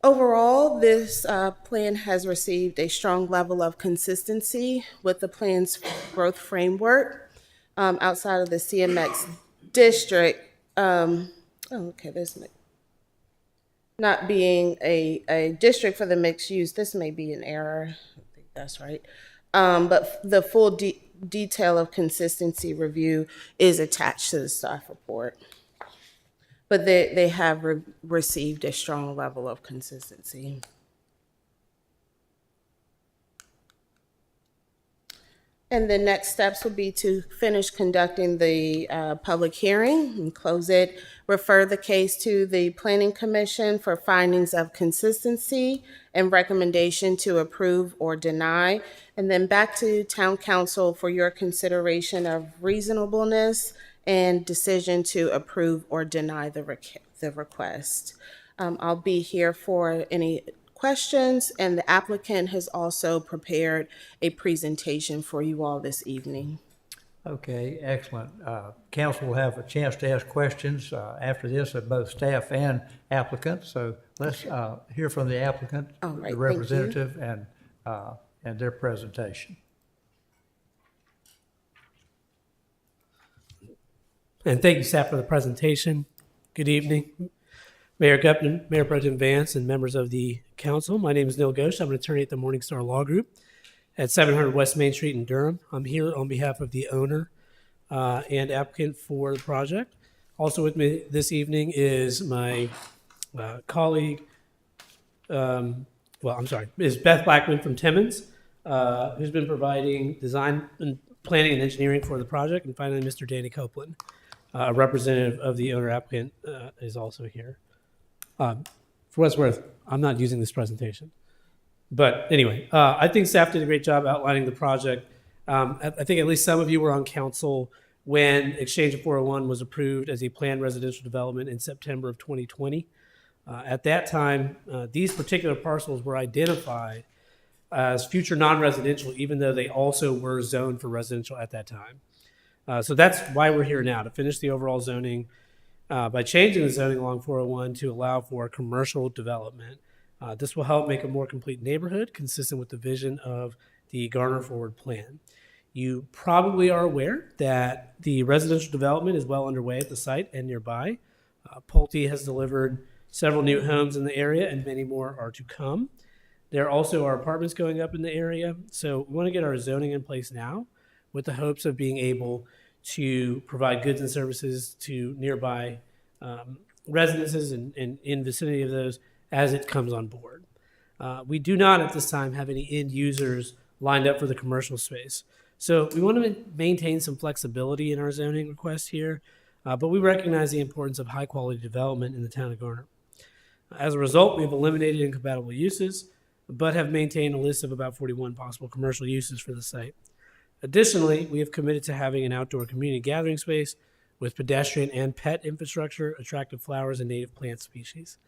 Overall, this plan has received a strong level of consistency with the plan's growth framework outside of the CMX district. There's not being a district for the mixed use. This may be an error. I think that's right. But the full detail of consistency review is attached to the staff report. But they have received a strong level of consistency. And the next steps would be to finish conducting the public hearing and close it, refer the case to the Planning Commission for findings of consistency and recommendation to approve or deny, and then back to Town Council for your consideration of reasonableness and decision to approve or deny the request. I'll be here for any questions, and the applicant has also prepared a presentation for you all this evening. Okay, excellent. Council will have a chance to ask questions after this of both staff and applicant. So let's hear from the applicant, All right, the thank you. representative, and their presentation. And thank you, staff, for the presentation. Good evening, Mayor Gupton, Mayor Pro Tem Vance, and members of the council. My name is Neil Ghosh. I'm an attorney at the Morningstar Law Group at 700 West Main Street in Durham. I'm here on behalf of the owner and applicant for the project. Also with me this evening is my colleague, is Beth Blackman from Timmons, who's been providing design and planning and engineering for the project. And finally, Mr. Danny Copeland, a representative of the owner applicant, is also here. For what it's worth, I'm not using this presentation. But anyway, I think staff did a great job outlining the project. I think at least some of you were on council when Exchange of 401 was approved as a planned residential development in September of 2020. At that time, these particular parcels were identified as future non-residential, even though they also were zoned for residential at that time. So that's why we're here now, to finish the overall zoning by changing the zoning along 401 to allow for commercial development. This will help make a more complete neighborhood consistent with the vision of the Garner Forward Plan. You probably are aware that the residential development is well underway at the site and nearby. Pulte has delivered several new homes in the area, and many more are to come. There also are apartments going up in the area, so we want to get our zoning in place now with the hopes of being able to provide goods and services to nearby residences and in vicinity of those as it comes on board. We do not at this time have any end users lined up for the commercial space. So we want to maintain some flexibility in our zoning request here, but we recognize the importance of high quality development in the town of Garner. As a result, we've eliminated incompatible uses, but have maintained a list of about 41 possible commercial uses for the site. Additionally, we have committed to having an outdoor community gathering space with pedestrian and pet infrastructure, attractive flowers, and native plant species.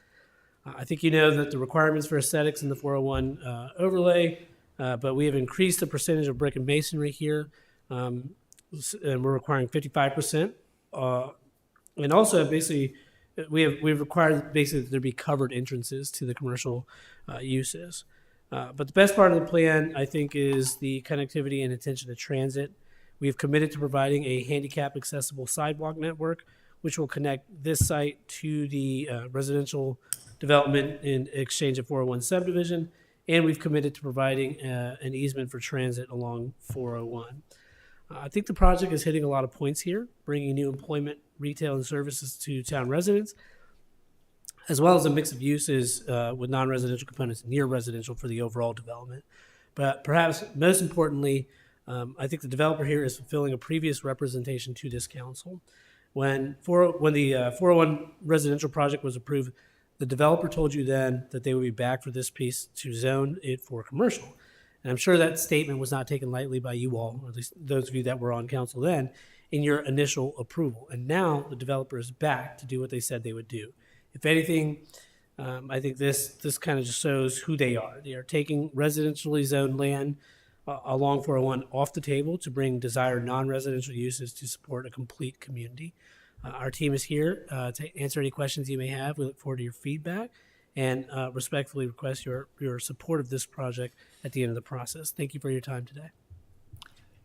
I think you know that the requirements for aesthetics in the 401 overlay, but we have increased the percentage of brick and masonry here, and we're requiring 55%. And also, basically, we've required basically that there be covered entrances to the commercial uses. But the best part of the plan, I think, is the connectivity and attention to transit. We've committed to providing a handicap accessible sidewalk network, which will connect this site to the residential development in Exchange of 401 subdivision. And we've committed to providing an easement for transit along 401. I think the project is hitting a lot of points here, bringing new employment, retail, and services to town residents, as well as a mix of uses with non-residential components near residential for the overall development. But perhaps most importantly, I think the developer here is fulfilling a previous representation to this council. When the 401 residential project was approved, the developer told you then that they would be back for this piece to zone it for commercial. And I'm sure that statement was not taken lightly by you all, or at least those of you that were on council then, in your initial approval. And now the developer is back to do what they said they would do. If anything, I think this kind of just shows who they are. They are taking residentially zoned land along 401 off the table to bring desired non-residential uses to support a complete community. Our team is here to answer any questions you may have. We look forward to your feedback and respectfully request your support of this project at the end of the process. Thank you for your time today.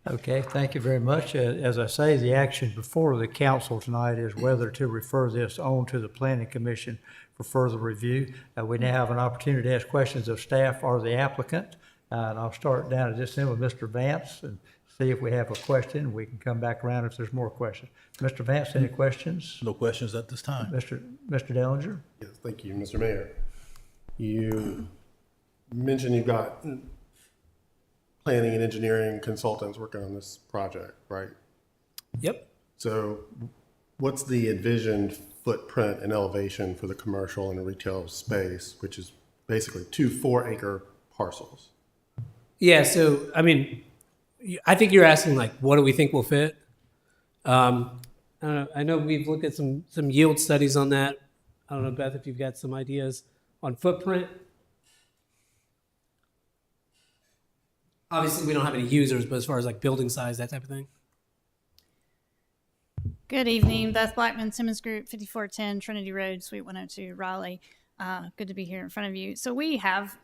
Okay, thank you very much. As I say, the action before the council tonight is whether to refer this on to the Planning Commission for further review. We now have an opportunity to ask questions of staff or the applicant. And I'll start down at this end with Mr. Vance and see if we have a question. We can come back around if there's more questions. Mr. Vance, any questions? No questions at this time. Mr. Dellinger? Yes, thank you, Mr. Mayor. You mentioned you've got planning and engineering consultants working on this project, right? Yep. So what's the envisioned footprint and elevation for the commercial and retail space, which is basically 2 4-acre parcels? Yeah, so, I mean, I think you're asking, like, what do we think will fit? I know we've looked at some yield studies on that. I don't know, Beth, if you've got some ideas on footprint. Obviously, we don't have any users, but as far as like building size, that type of thing. Good evening, Beth Blackman, Simmons Group, 5410 Trinity Road, Suite 102, Raleigh. Good to be here in front of you. So we have,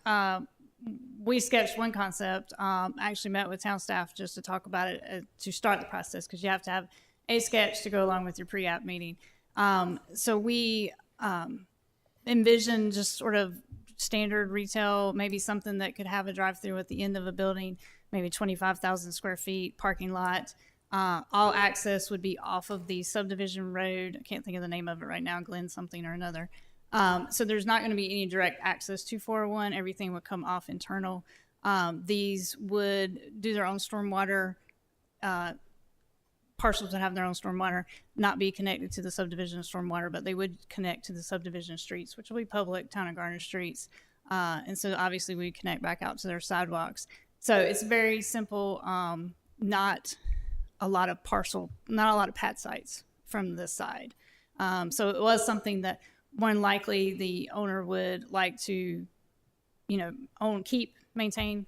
we sketched one concept, actually met with town staff just to talk about it to start the process, because you have to have a sketch to go along with your pre-app meeting. So we envisioned just sort of standard retail, maybe something that could have a drive-through at the end of a building, maybe 25,000 square feet, parking lot. All access would be off of the subdivision road. I can't think of the name of it right now, Glen something or another. So there's not going to be any direct access to 401. Everything would come off internal. These would do their own stormwater, parcels that have their own stormwater, not be connected to the subdivision stormwater, but they would connect to the subdivision streets, which will be public Town of Garner streets. And so obviously we connect back out to their sidewalks. So it's very simple, not a lot of pad sites from this side. So it was something that more than likely the owner would like to, maintain,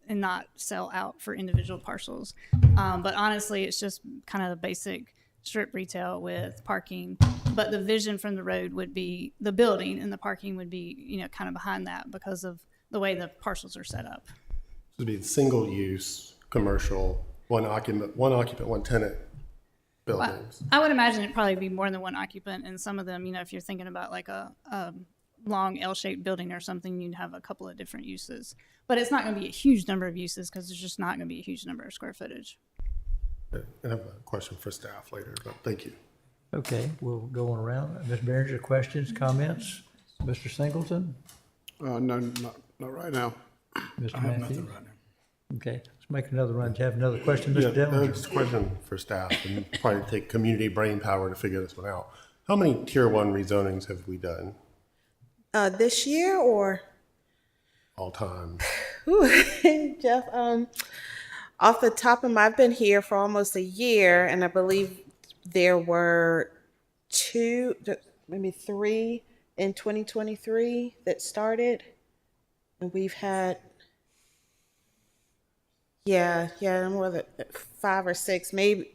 and not sell out for individual parcels. But honestly, it's just kind of the basic strip retail with parking. But the vision from the road would be the building, and the parking would be, kind of behind that because of the way the parcels are set up. This would be single use, commercial, one occupant, one tenant buildings. I would imagine it'd probably be more than one occupant, and some of them, if you're thinking about like a long L-shaped building or something, you'd have a couple of different uses. But it's not going to be a huge number of uses because there's just not going to be a huge number of square footage. I have a question for staff later, but thank you. Okay, we'll go on around. Ms. Behringer, questions, comments? Mr. Singleton? No, not right now. Mr. I have Matthews? nothing right now. Okay, let's make another run. Do you have another question, Mr. Dellinger? Just a question for staff, and probably take community brain power to figure this one out. How many tier 1 rezonings have we done This year or? all time? Ooh, Jeff, off the top of my, I've been here for almost a year, and I believe there were 2, maybe 3 in 2023 that started. And we've had, more than 5 or 6, maybe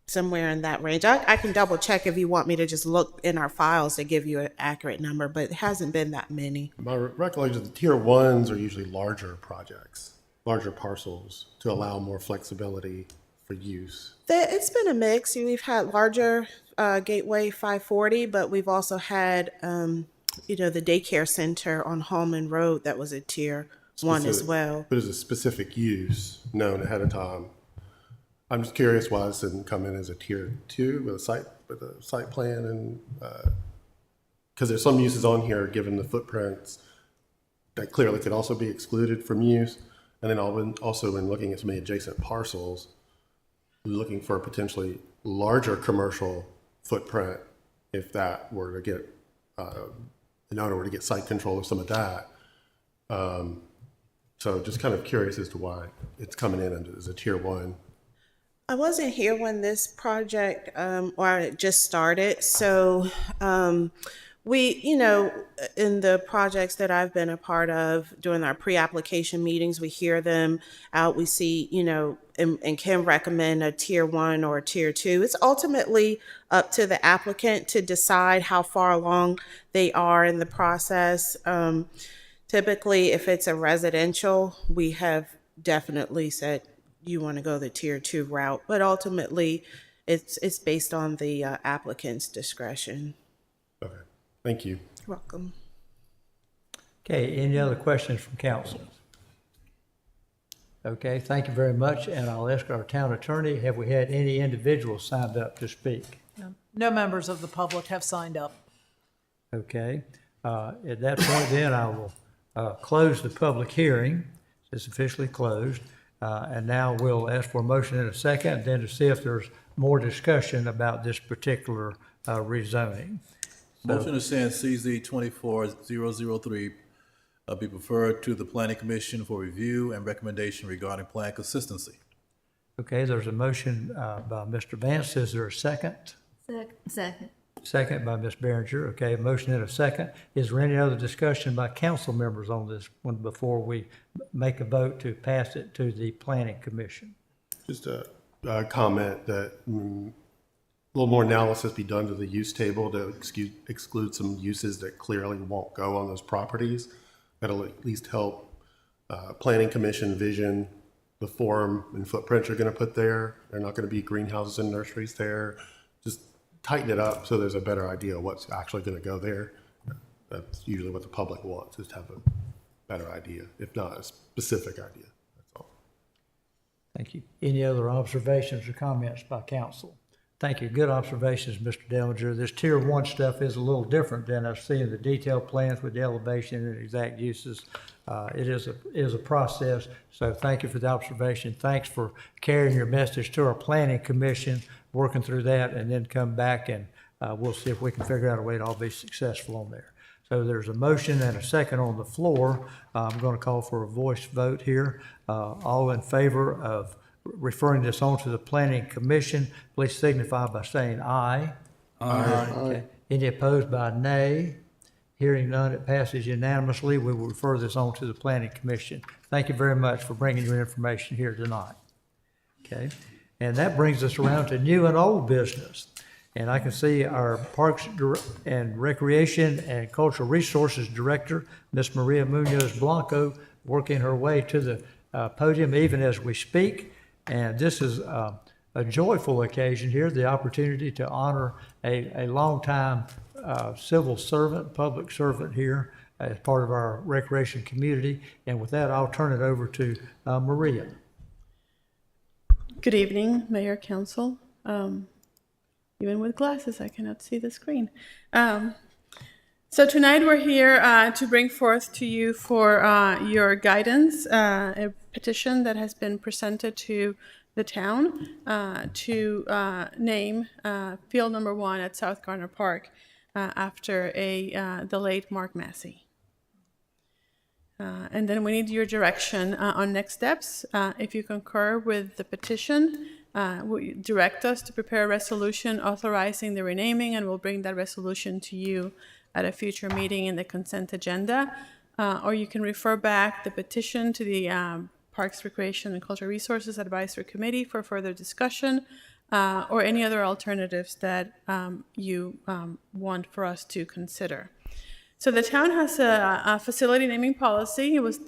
somewhere in that range. I can double check if you want me to just look in our files to give you an accurate number, but it hasn't been that many. My recollection is the tier 1s are usually larger projects, larger parcels to allow more flexibility for use. It's been a mix. We've had larger Gateway 540, but we've also had, the daycare center on Hallman Road that was a tier 1 as well. But is a specific use known ahead of time? I'm just curious why this didn't come in as a tier 2 with a site plan, and because there's some uses on here given the footprints that clearly could also be excluded from use, and then also when looking at some of the adjacent parcels, looking for a potentially larger commercial footprint if that were to get an owner were to get site control of some of that. So just kind of curious as to why it's coming in as a tier 1. I wasn't here when this project, or it just started. So we, in the projects that I've been a part of during our pre-application meetings, we hear them out. We see, and can recommend a tier 1 or a tier 2. It's ultimately up to the applicant to decide how far along they are in the process. Typically, if it's a residential, we have definitely said, you want to go the tier 2 route, but ultimately it's based on the applicant's discretion. Okay, thank you. You're welcome. Okay, any other questions from council? Okay, thank you very much, and I'll ask our town attorney, have we had any individuals signed up to speak? No members of the public have signed up. Okay, at that point then I will close the public hearing. It's officially closed. And now we'll ask for a motion in a second, and then to see if there's more discussion about this particular rezoning. Motion to send CZ 24003 be referred to the Planning Commission for review and recommendation regarding plan consistency. Okay, there's a motion by Mr. Vance. Is there a second? Second. Second by Ms. Behringer. Okay, a motion and a second. Is there any other discussion by council members on this one before we make a vote to pass it to the planning commission? Just a comment that a little more analysis be done to the use table to exclude some uses that clearly won't go on those properties. That'll at least help planning commission vision the form and footprint you're going to put there. They're not going to be greenhouses and nurseries there. Just tighten it up so there's a better idea of what's actually going to go there. That's usually what the public wants, is to have a better idea, if not a specific idea. That's all. Thank you. Any other observations or comments by council? Thank you. Good observations, Mr. Dellinger. This tier 1 stuff is a little different than us seeing the detailed plans with the elevation and exact uses. It is a process. So thank you for the observation. Thanks for carrying your message to our planning commission, working through that, and then come back and we'll see if we can figure out a way to all be successful on there. So there's a motion and a second on the floor. I'm going to call for a voice vote here. All in favor of referring this on to the planning commission, please signify by saying aye. Aye. Okay. Any opposed by nay? Hearing none, it passes unanimously. We will refer this on to the planning commission. Thank you very much for bringing your information here tonight. Okay. And that brings us around to new and old business. And I can see our Parks and Recreation and Cultural Resources Director, Ms. Maria Munoz Blanco, working her way to the podium even as we speak. And this is a joyful occasion here, the opportunity to honor a longtime civil servant, public servant here as part of our recreation community. And with that, I'll turn it over to Maria. Good evening, Mayor, Council. Even with glasses, I cannot see the screen. So tonight we're here to bring forth to you for your guidance a petition that has been presented to the town to name field number 1 at South Garner Park after the late Mark Massey. And then we need your direction on next steps. If you concur with the petition, direct us to prepare a resolution authorizing the renaming, and we'll bring that resolution to you at a future meeting in the consent agenda. Or you can refer back the petition to the Parks, Recreation, and Cultural Resources Advisory Committee for further discussion, or any other alternatives that you want for us to consider. So the town has a facility naming policy. It was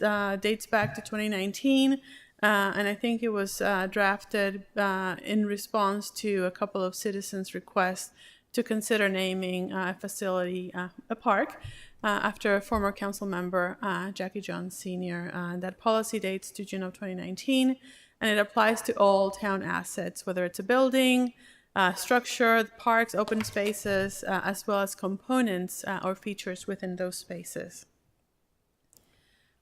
dates back to 2019, and I think it was drafted in response to a couple of citizens' requests to consider naming a facility a park after a former council member, Jackie Jones Sr. That policy dates to June of 2019, and it applies to all town assets, whether it's a building, structure, parks, open spaces, as well as components or features within those spaces.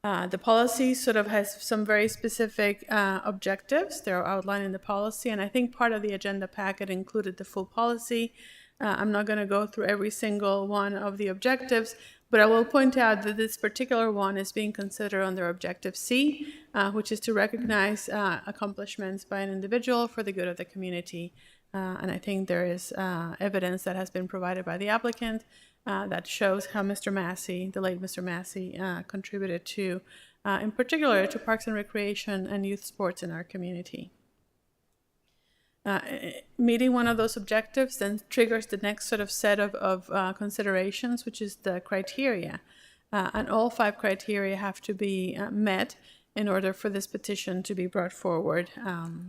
The policy sort of has some very specific objectives. They're outlined in the policy, and I think part of the agenda packet included the full policy. I'm not going to go through every single one of the objectives, but I will point out that this particular one is being considered under Objective C, which is to recognize accomplishments by an individual for the good of the community. And I think there is evidence that has been provided by the applicant that shows how Mr. Massey, the late Mr. Massey, contributed to, in particular, to parks and recreation and youth sports in our community. Meeting one of those objectives then triggers the next sort of set of considerations, which is the criteria. And all 5 criteria have to be met in order for this petition to be brought forward.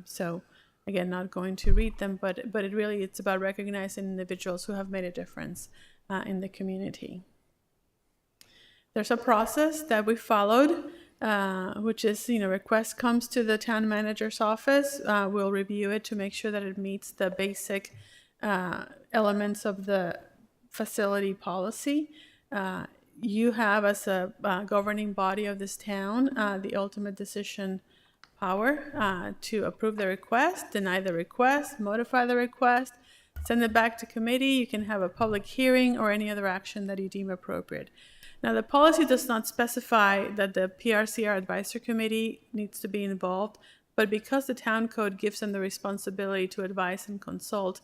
So again, not going to read them, but it's about recognizing individuals who have made a difference in the community. There's a process that we followed, which is, request comes to the town manager's office. We'll review it to make sure that it meets the basic elements of the facility policy. You have, as a governing body of this town, the ultimate decision power to approve the request, deny the request, modify the request, send it back to committee. You can have a public hearing or any other action that you deem appropriate. Now, the policy does not specify that the PRCR Advisory Committee needs to be involved, but because the town code gives them the responsibility to advise and consult,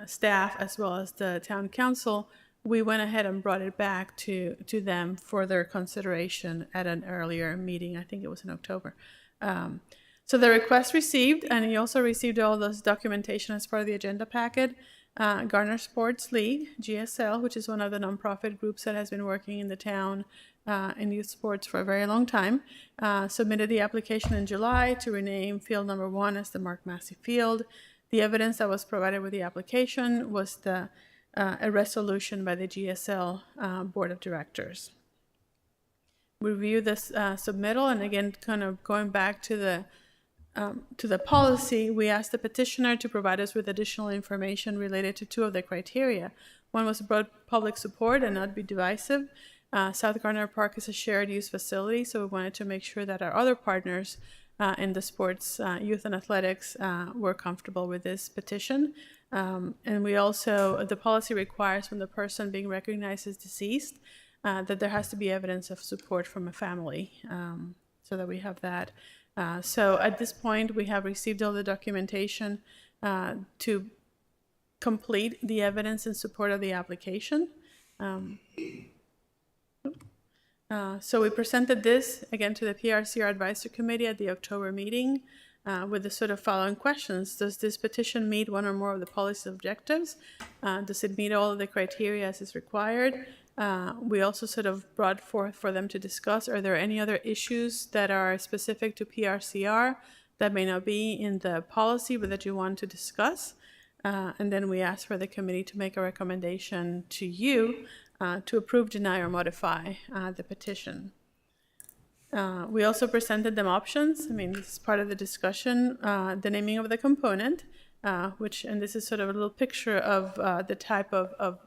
staff as well as the town council, we went ahead and brought it back to them for their consideration at an earlier meeting. I think it was in October. So the request received, and you also received all this documentation as part of the agenda packet. Garner Sports League, GSL, which is one of the nonprofit groups that has been working in the town in youth sports for a very long time, submitted the application in July to rename Field Number 1 as the Mark Massey Field. The evidence that was provided with the application was a resolution by the GSL Board of Directors. We reviewed this submittal, and again, kind of going back to the policy, we asked the petitioner to provide us with additional information related to two of the criteria. One was broad public support and not be divisive. South Garner Park is a shared use facility, so we wanted to make sure that our other partners in the sports, youth and athletics were comfortable with this petition. And we also, the policy requires when the person being recognized as deceased, that there has to be evidence of support from a family, so that we have that. So at this point, we have received all the documentation to complete the evidence in support of the application. So we presented this again to the PRCR Advisory Committee at the October meeting with the sort of following questions. Does this petition meet one or more of the policy objectives? Does it meet all of the criteria as is required? We also sort of brought forth for them to discuss, are there any other issues that are specific to PRCR that may not be in the policy but that you want to discuss? And then we asked for the committee to make a recommendation to you to approve, deny, or modify the petition. We also presented them options. I mean, this is part of the discussion, the naming of the component, and this is sort of a little picture of the type of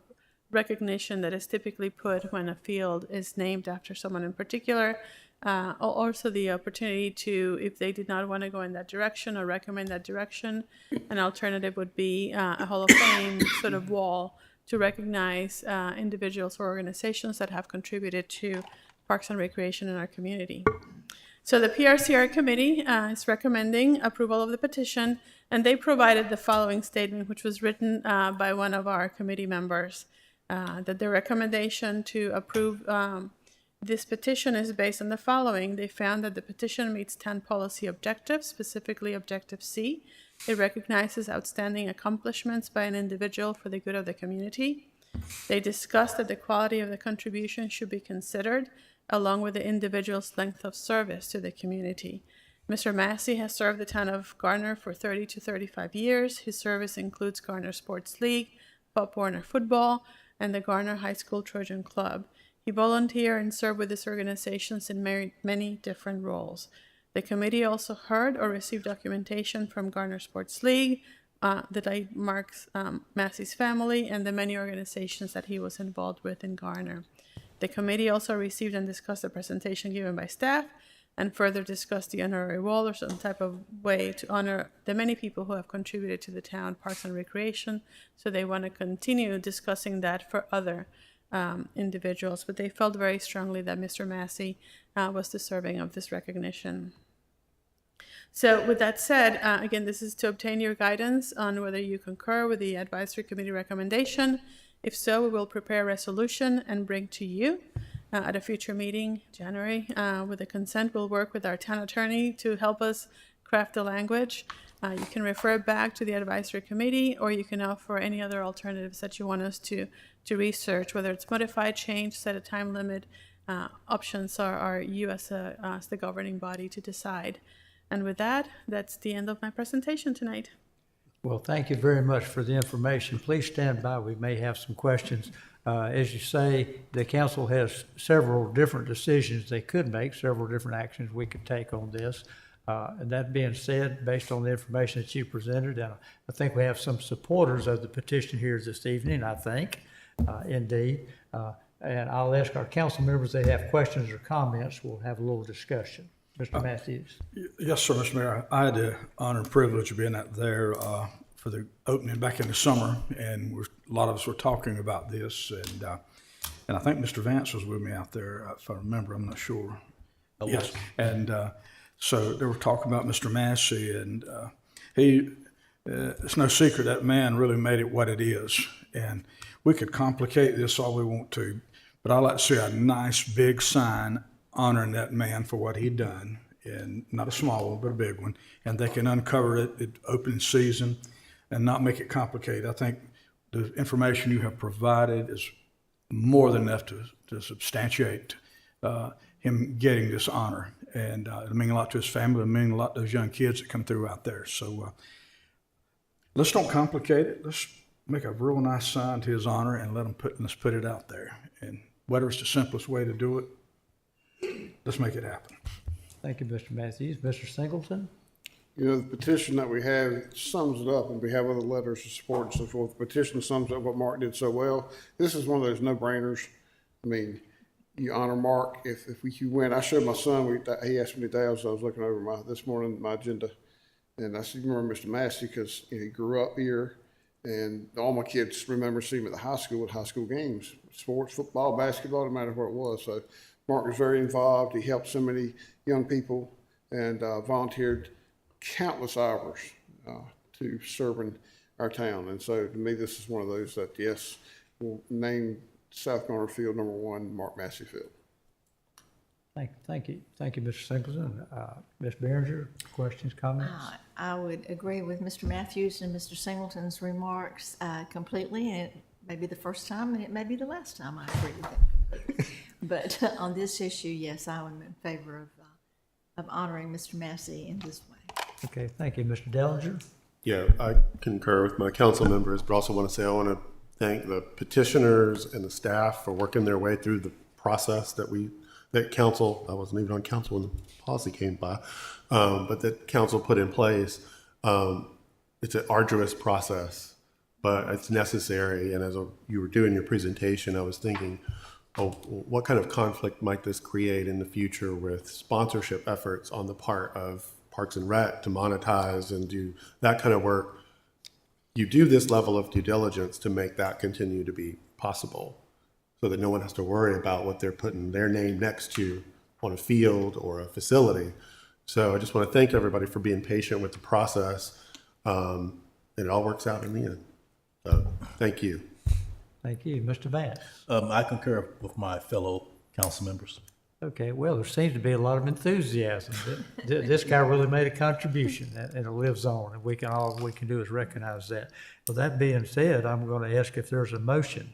recognition that is typically put when a field is named after someone in particular. Also the opportunity to, if they did not want to go in that direction or recommend that direction, an alternative would be a Hall of Fame sort of wall to recognize individuals or organizations that have contributed to Parks and Recreation in our community. So the PRCR committee is recommending approval of the petition, and they provided the following statement, which was written by one of our committee members, that the recommendation to approve this petition is based on the following. They found that the petition meets 10 policy objectives, specifically Objective C. It recognizes outstanding accomplishments by an individual for the good of the community. They discussed that the quality of the contribution should be considered, along with the individual's length of service to the community. Mr. Massey has served the town of Garner for 30 to 35 years. His service includes Garner Sports League, Pop Warner Football, and the Garner High School Trojan Club. He volunteered and served with these organizations in many different roles. The committee also heard or received documentation from Garner Sports League, that Mark Massey's family, and the many organizations that he was involved with in Garner. The committee also received and discussed the presentation given by staff and further discussed the honorary wall or some type of way to honor the many people who have contributed to the town Parks and Recreation. So they want to continue discussing that for other individuals, but they felt very strongly that Mr. Massey was deserving of this recognition. So with that said, again, this is to obtain your guidance on whether you concur with the advisory committee recommendation. If so, we will prepare a resolution and bring to you at a future meeting, January. With the consent, we'll work with our town attorney to help us craft the language. You can refer it back to the advisory committee, or you can offer any other alternatives that you want us to research, whether it's modify, change, set a time limit. Options are you as the governing body to decide. And with that, that's the end of my presentation tonight. Well, thank you very much for the information. Please stand by. We may have some questions. As you say, the council has several different decisions they could make, several different actions we could take on this. And that being said, based on the information that you presented, and I think we have some supporters of the petition here this evening, I think, indeed. And I'll ask our council members if they have questions or comments. We'll have a little discussion. Mr. Matthews. Yes, sir, Mr. Mayor. I had the honor and privilege of being out there for the opening back in the summer, and a lot of us were talking about this, and I think Mr. Vance was with me out there, if I remember. I'm not sure. Yes, and so they were talking about Mr. Massey, and he it's no secret that man really made it what it is. And we could complicate this all we want to, but I'd like to see a nice big sign honoring that man for what he'd done, and not a small one, but a big one. And they can uncover it at opening season and not make it complicated. I think the information you have provided is more than enough to substantiate him getting this honor. And it'll mean a lot to his family. It'll mean a lot to those young kids that come through out there. So let's don't complicate it. Let's make a real nice sign to his honor and let's put it out there. And whether it's the simplest way to do it, let's make it happen. Thank you, Mr. Matthews. Mr. Singleton? You know, the petition that we have sums it up, and we have other letters of support and so forth. The petition sums up what Mark did so well. This is one of those no-brainers. I mean, you honor Mark. If you win, I showed my son, he asked me today, as I was looking over this morning, my agenda, and I said, you remember Mr. Massey, because he grew up here, and all my kids remember seeing him at the high school at high school games, sports, football, basketball, no matter what it was. So Mark was very involved. He helped so many young people and volunteered countless hours to serving our town. And so to me, this is one of those that, yes, we'll name South Garner Field #1 Mark Massey Field. Thank you, Mr. Singleton. Ms. Behringer, questions, comments? I would agree with Mr. Matthews and Mr. Singleton's remarks completely, and it may be the first time, and it may be the last time I agree with them. But on this issue, yes, I am in favor of honoring Mr. Massey in this way. Okay, thank you. Mr. Dellinger? Yeah, I concur with my council members, but also want to say I want to thank the petitioners and the staff for working their way through the process that council, I wasn't even on council when the policy came by, but that council put in place. It's an arduous process, but it's necessary. And as you were doing your presentation, I was thinking, what kind of conflict might this create in the future with sponsorship efforts on the part of Parks and Rec to monetize and do that kind of work? You do this level of due diligence to make that continue to be possible, so that no one has to worry about what they're putting their name next to on a field or a facility. So I just want to thank everybody for being patient with the process, and it all works out in the end. So thank you. Thank you. Mr. Vance? I concur with my fellow council members. Okay, well, there seems to be a lot of enthusiasm. This guy really made a contribution, and it lives on, and all we can do is recognize that. With that being said, I'm going to ask if there's a motion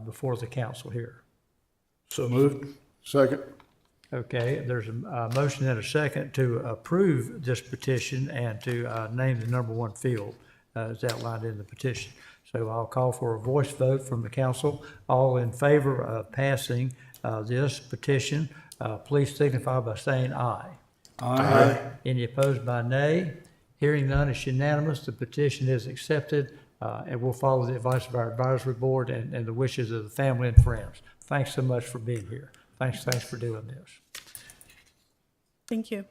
before the council here. So moved. Second. Okay, there's a motion and a second to approve this petition and to name the #1 field as outlined in the petition. So I'll call for a voice vote from the council. All in favor of passing this petition, please signify by saying aye. Aye. Any opposed by nay? Hearing none, it's unanimous. The petition is accepted, and we'll follow the advice of our advisory board and the wishes of the family and friends. Thanks so much for being here. Thanks for doing this. Thank you.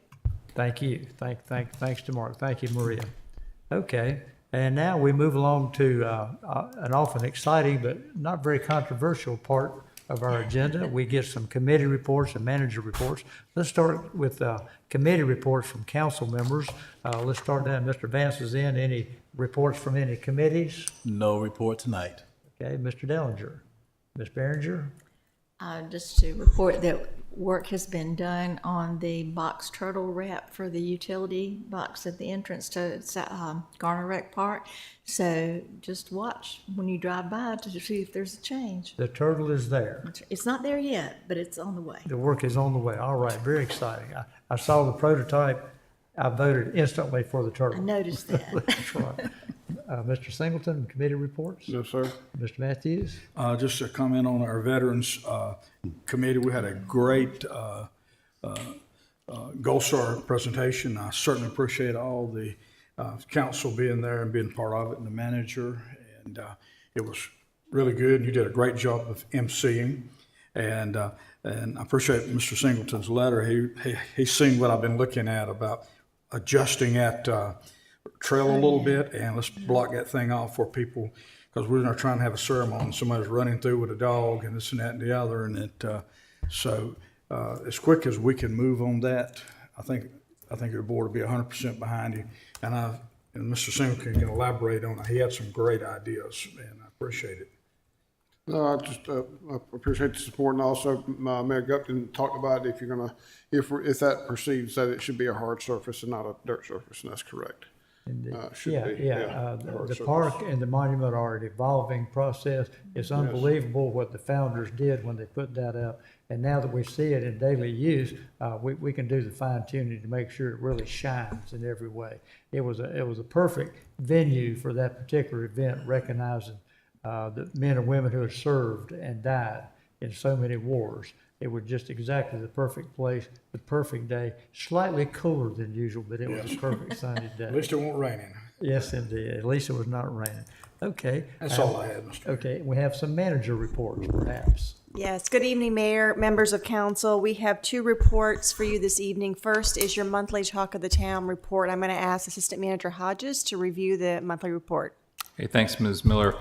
Thank you. Thanks to Mark. Thank you, Maria. Okay, and now we move along to an often exciting but not very controversial part of our agenda. We get some committee reports and manager reports. Let's start with committee reports from council members. Let's start down. Mr. Vance is in. Any reports from any committees? No report tonight. Okay, Mr. Dellinger. Ms. Behringer? Just to report that work has been done on the box turtle wrap for the utility box at the entrance to Garner Rec Park. So just watch when you drive by to see if there's a change. The turtle is there. It's not there yet, but it's on the way. The work is on the way. All right, very exciting. I saw the prototype. I voted instantly for the turtle. I noticed that. That's right. Mr. Singleton, committee reports? No, sir. Mr. Matthews? Just a comment on our Veterans Committee. We had a great Gold Star presentation. I certainly appreciate all the council being there and being part of it, and the manager. And it was really good. You did a great job of emceeing. And I appreciate Mr. Singleton's letter. He's seen what I've been looking at about adjusting that trail a little bit, and let's block that thing off for people, because we're not trying to have a ceremony. Somebody's running through with a dog and this and that and the other, and so as quick as we can move on that, I think your board will be 100% behind you. And and Mr. Singleton can elaborate on it. He had some great ideas, and I appreciate it. No, I just I appreciate the support, and also Mayor Gupton talked about if you're gonna, if that perceives that it should be a hard surface and not a dirt surface, and that's correct. Indeed. Should Yeah, be, yeah. a hard The surface. park and the monument are an evolving process. It's unbelievable what the founders did when they put that up. And now that we see it in daily use, we can do the fine tuning to make sure it really shines in every way. It was a perfect venue for that particular event, recognizing the men and women who have served and died in so many wars. It was just exactly the perfect place, the perfect day, slightly cooler than usual, but it was a perfect sunny day. At least it won't rain. Yes, indeed. At least it was not raining. Okay. That's all I had, Mr. Okay, we have some manager reports, perhaps. Yes, good evening, Mayor, members of council. We have two reports for you this evening. First is your monthly Talk of the Town report. I'm going to ask Assistant Manager Hodges to review the monthly report. Hey, thanks, Ms. Miller.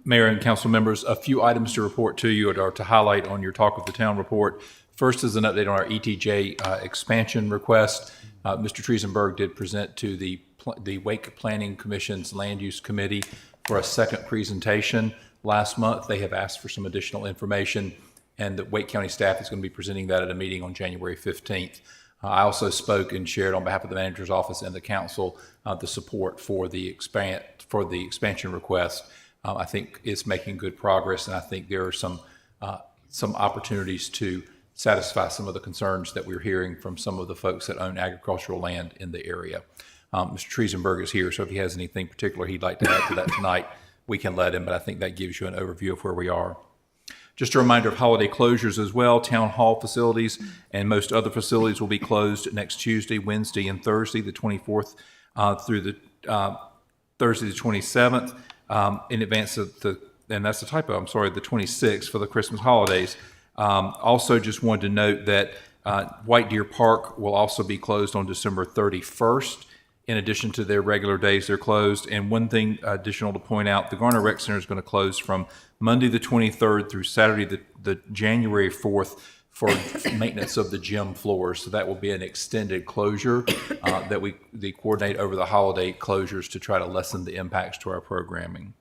Mayor and council members, a few items to report to you or to highlight on your Talk of the Town report. First is an update on our ETJ expansion request. Mr. Triesenberg did present to the Wake Planning Commission's Land Use Committee for a second presentation last month. They have asked for some additional information, and the Wake County staff is going to be presenting that at a meeting on January 15th. I also spoke and shared on behalf of the manager's office and the council the support for the expansion request. I think it's making good progress, and I think there are some opportunities to satisfy some of the concerns that we're hearing from some of the folks that own agricultural land in the area. Mr. Triesenberg is here, so if he has anything particular he'd like to add to that tonight, we can let him, but I think that gives you an overview of where we are. Just a reminder of holiday closures as well. Town hall facilities and most other facilities will be closed next Tuesday, Wednesday, and Thursday, the 24th through the Thursday, the 27th, in advance of and that's a typo, I'm sorry, the 26th for the Christmas holidays. Also just wanted to note that White Deer Park will also be closed on December 31st. In addition to their regular days, they're closed. And one thing additional to point out, the Garner Rec Center is going to close from Monday the 23rd through Saturday the January 4th for maintenance of the gym floors. So that will be an extended closure that they coordinate over the holiday closures to try to lessen the impacts to our programming.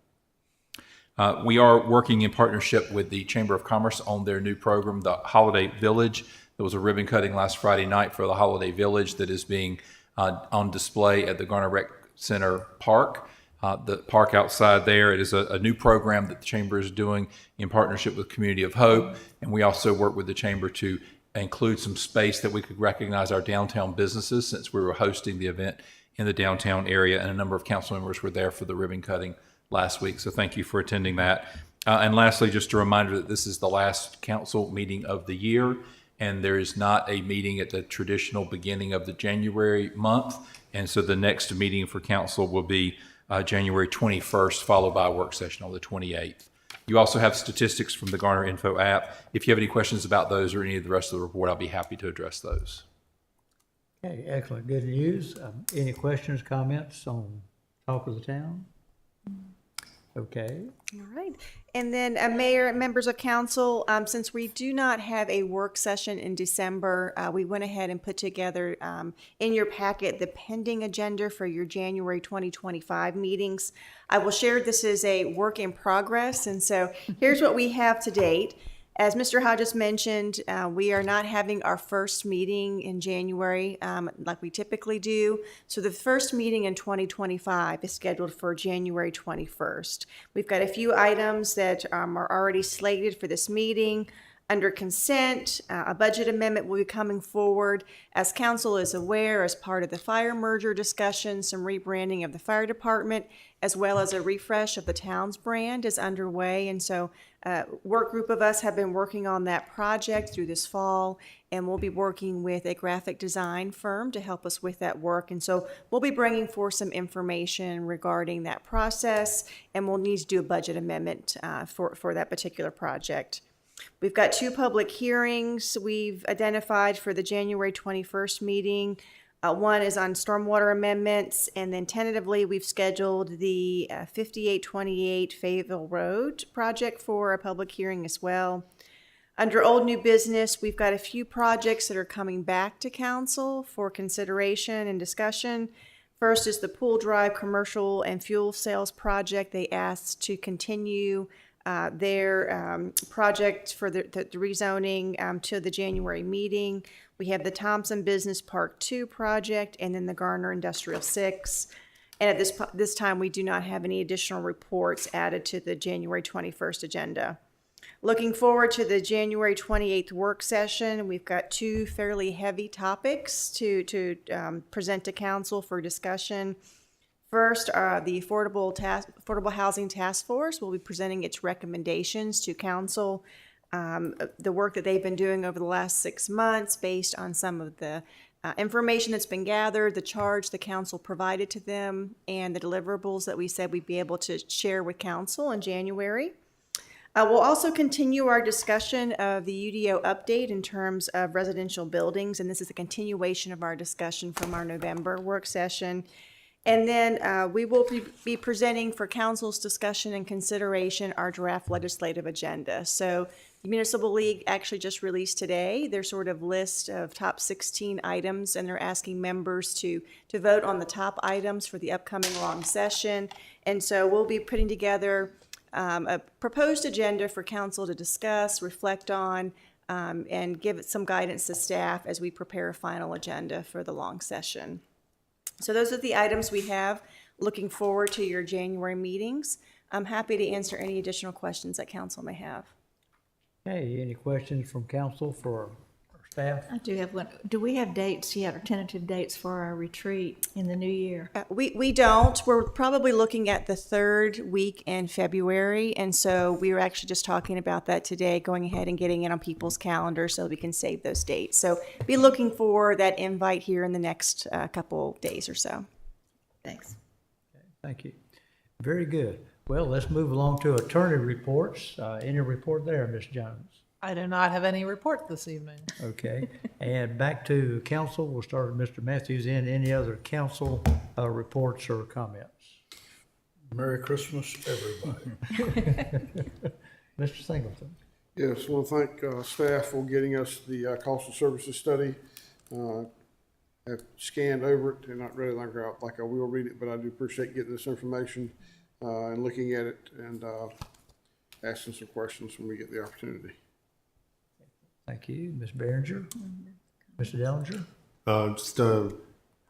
We are working in partnership with the Chamber of Commerce on their new program, the Holiday Village. There was a ribbon cutting last Friday night for the Holiday Village that is being on display at the Garner Rec Center Park. The park outside there, it is a new program that the Chamber is doing in partnership with Community of Hope. And we also work with the Chamber to include some space that we could recognize our downtown businesses, since we were hosting the event in the downtown area, and a number of council members were there for the ribbon cutting last week. So thank you for attending that. And lastly, just a reminder that this is the last council meeting of the year, and there is not a meeting at the traditional beginning of the January month. And so the next meeting for council will be January 21st, followed by a work session on the 28th. You also have statistics from the Garner Info app. If you have any questions about those or any of the rest of the report, I'll be happy to address those. Okay, excellent. Good news. Any questions, comments on Talk of the Town? Okay. All right. And then, Mayor and members of council, since we do not have a work session in December, we went ahead and put together in your packet the pending agenda for your January 2025 meetings. I will share this is a work in progress, and so here's what we have to date. As Mr. Hodges mentioned, we are not having our first meeting in January like we typically do. So the first meeting in 2025 is scheduled for January 21st. We've got a few items that are already slated for this meeting. Under consent, a budget amendment will be coming forward. As council is aware, as part of the fire merger discussion, some rebranding of the fire department, as well as a refresh of the town's brand is underway. And so work group of us have been working on that project through this fall, and we'll be working with a graphic design firm to help us with that work. And so we'll be bringing forth some information regarding that process, and we'll need to do a budget amendment for that particular project. We've got two public hearings we've identified for the January 21st meeting. One is on stormwater amendments, and then tentatively we've scheduled the 5828 Fayetteville Road project for a public hearing as well. Under old new business, we've got a few projects that are coming back to council for consideration and discussion. First is the Pool Drive Commercial and Fuel Sales Project. They asked to continue their project for the rezoning to the January meeting. We have the Thompson Business Park 2 project and then the Garner Industrial 6. And at this time, we do not have any additional reports added to the January 21st agenda. Looking forward to the January 28th work session, we've got two fairly heavy topics to present to council for discussion. First, the Affordable Housing Task Force will be presenting its recommendations to council. The work that they've been doing over the last 6 months based on some of the information that's been gathered, the charge the council provided to them, and the deliverables that we said we'd be able to share with council in January. We'll also continue our discussion of the UDO update in terms of residential buildings, and this is a continuation of our discussion from our November work session. And then we will be presenting for council's discussion and consideration our draft legislative agenda. So the Municipal League actually just released today their sort of list of top 16 items, and they're asking members to vote on the top items for the upcoming long session. And so we'll be putting together a proposed agenda for council to discuss, reflect on, and give some guidance to staff as we prepare a final agenda for the long session. So those are the items we have. Looking forward to your January meetings. I'm happy to answer any additional questions that council may have. Okay, any questions from council for our staff? I do have one. Do we have dates yet, or tentative dates for our retreat in the new year? We don't. We're probably looking at the third week in February, and so we were actually just talking about that today, going ahead and getting it on people's calendars so we can save those dates. So be looking for that invite here in the next couple days or so. Thanks. Okay, thank you. Very good. Well, let's move along to attorney reports. Any report there, Ms. Jones? I do not have any report this evening. Okay, and back to council. We'll start with Mr. Matthews. Any other council reports or comments? Merry Christmas, everybody. Mr. Singleton. Yes, I want to thank staff for getting us the cost of services study. I've scanned over it and not really like I will read it, but I do appreciate getting this information and looking at it and asking some questions when we get the opportunity. Thank you. Ms. Behringer? Mr. Dellinger? Just a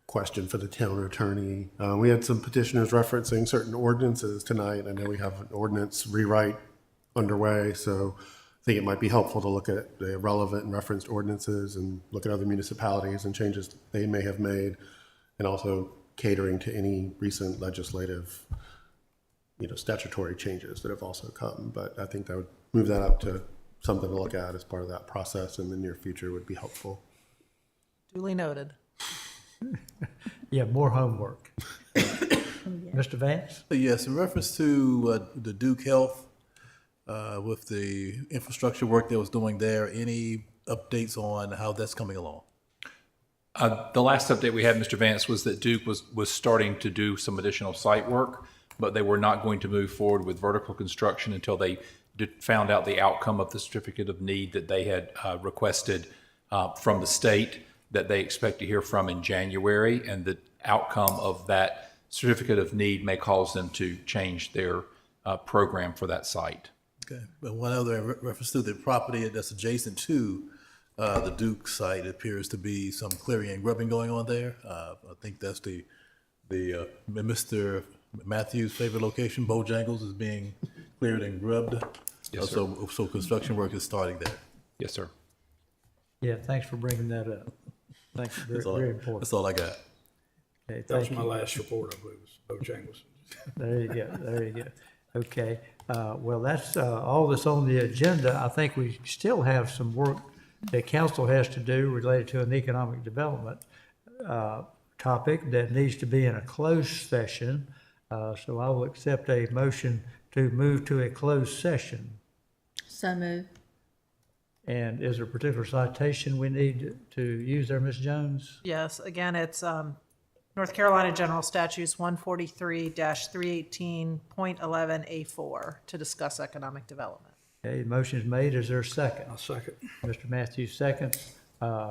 question for the town attorney. We had some petitioners referencing certain ordinances tonight. I know we have an ordinance rewrite underway, so I think it might be helpful to look at the relevant and referenced ordinances and look at other municipalities and changes they may have made, and also catering to any recent legislative, statutory changes that have also come. But I think that would move that up to something to look at as part of that process in the near future would be helpful. Duly noted. Yeah, more homework. Mr. Vance? Yes, in reference to the Duke Health, with the infrastructure work that was doing there, any updates on how that's coming along? The last update we had, Mr. Vance, was that Duke was starting to do some additional site work, but they were not going to move forward with vertical construction until they found out the outcome of the certificate of need that they had requested from the state that they expect to hear from in January. And the outcome of that certificate of need may cause them to change their program for that site. Okay, but one other reference to the property that's adjacent to the Duke site, appears to be some clearing and grubbing going on there. I think that's the Mr. Matthews' favorite location. Bojangles is being cleared and grubbed. Yes, sir. So construction work is starting there. Yes, sir. Yeah, thanks for bringing that up. Thanks, very important. That's all I got. Okay, That was my last report, I believe, was Bojangles. There you go, there you go. Okay, well, that's all that's on the agenda. I think we still have some work that council has to do related to an economic development topic that needs to be in a closed session. So I will accept a motion to move to a closed session. So moved. And is there a particular citation we need to use there, Ms. Jones? Yes, again, it's North Carolina General Statutes 143-318.11A4 to discuss economic development. Okay, motion is made. Is there a second? I'll second. Mr. Matthews seconds.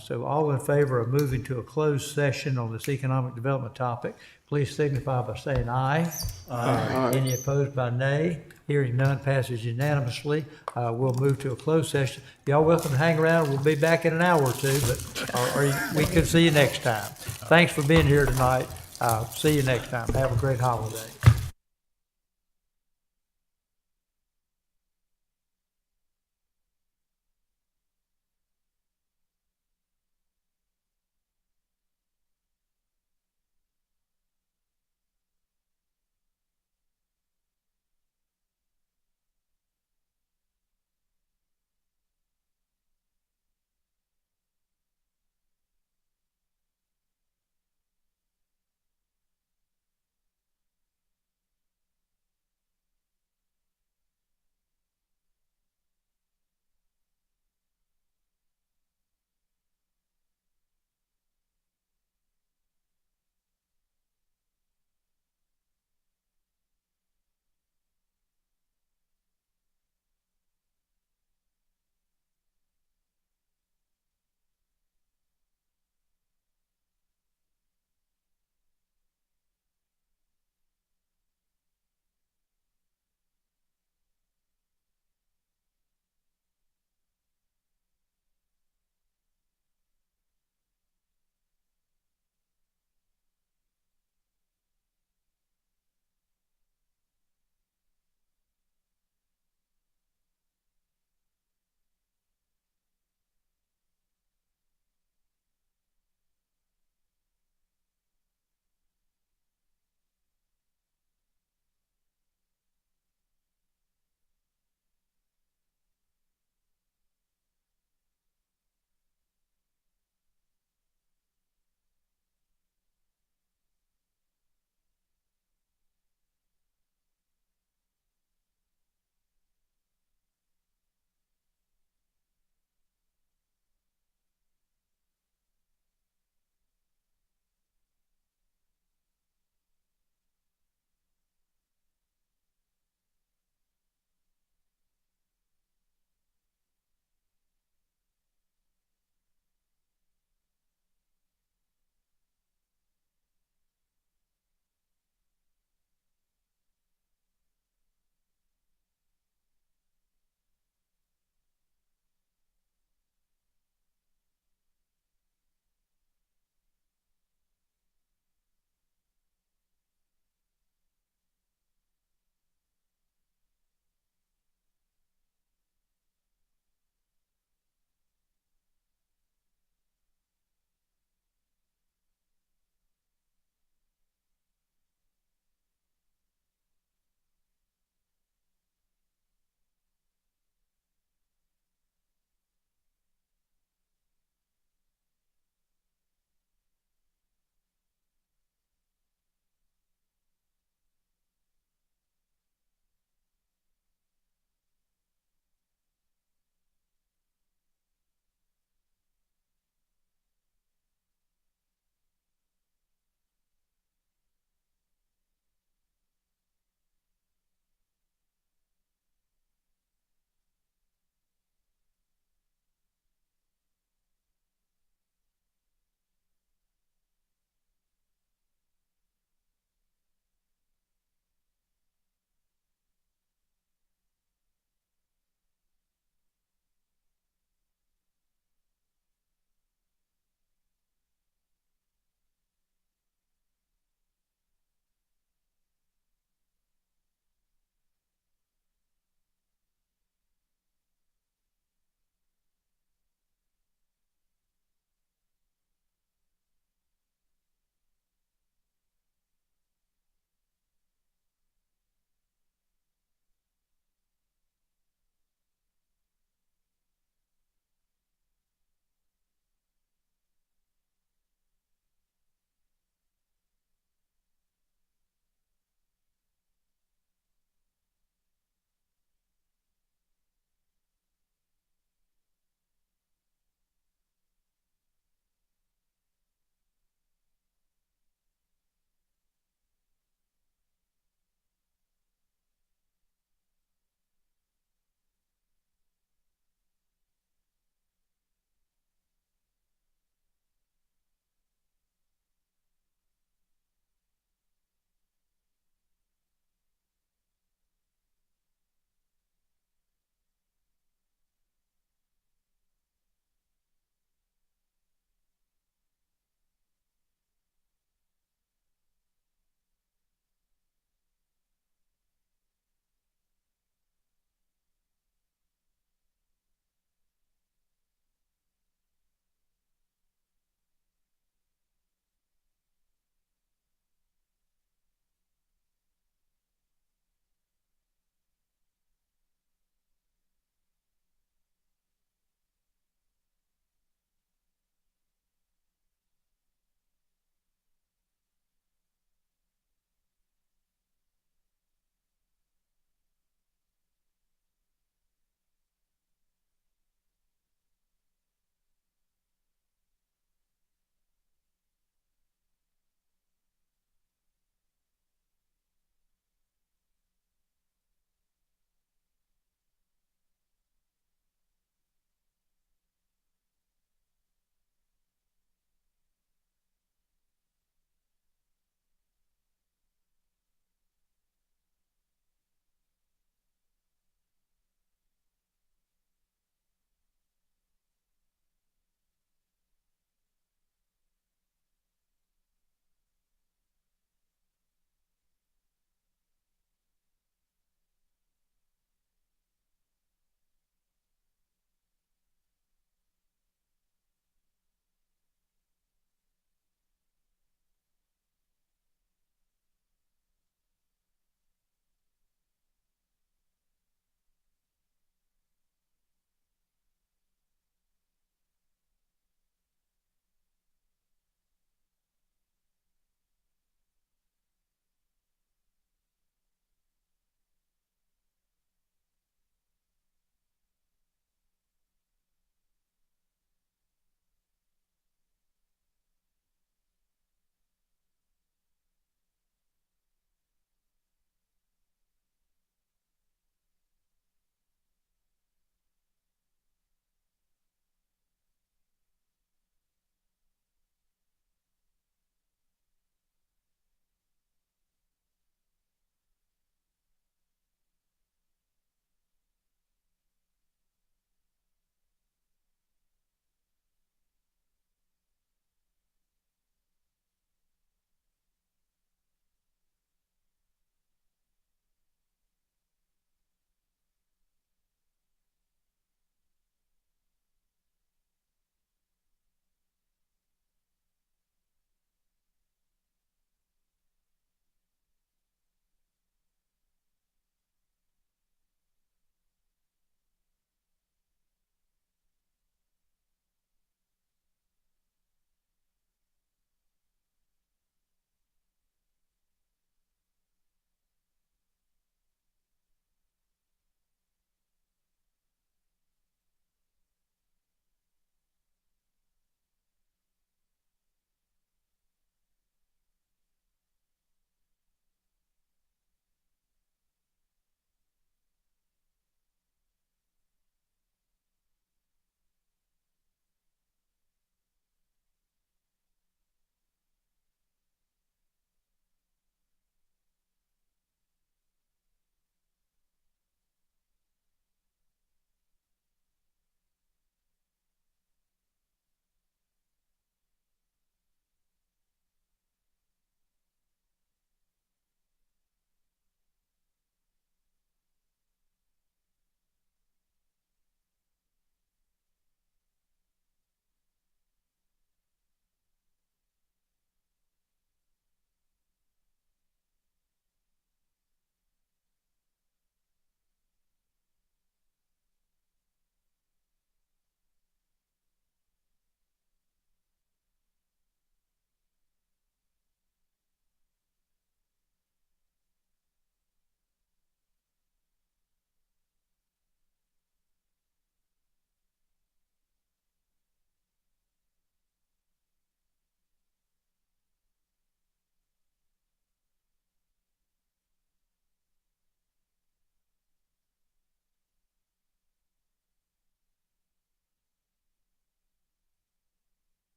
So all in favor of moving to a closed session on this economic development topic, please signify by saying aye. Aye. Any opposed by nay? Hearing none, passes unanimously. We'll move to a closed session. Y'all welcome to hang around. We'll be back in an hour or two, or we could see you next time. Thanks for being here tonight. See you next time. Have a great holiday.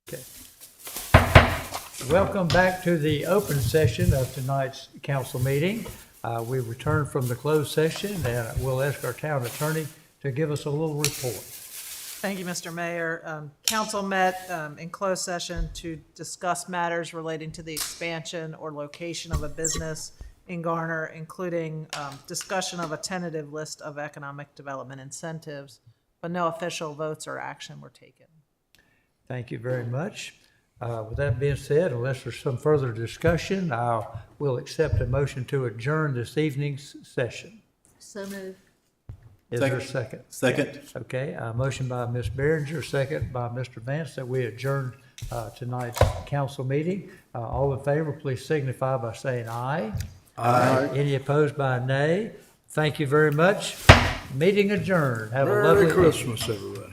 Okay. Welcome back to the open session of tonight's council meeting. We return from the closed session, and we'll ask our town attorney to give us a little report. Thank you, Mr. Mayor. Council met in closed session to discuss matters relating to the expansion or location of a business in Garner, including discussion of a tentative list of economic development incentives, but no official votes or action were taken. Thank you very much. With that being said, unless there's some further discussion, we'll accept a motion to adjourn this evening's session. So moved. Is there a second? Second. Okay, a motion by Ms. Behringer, second by Mr. Vance, that we adjourn tonight's council meeting. All in favor, please signify by saying aye. Aye. Any opposed by nay? Thank you very much. Meeting adjourned. Have a lovely Merry evening. Christmas, everybody.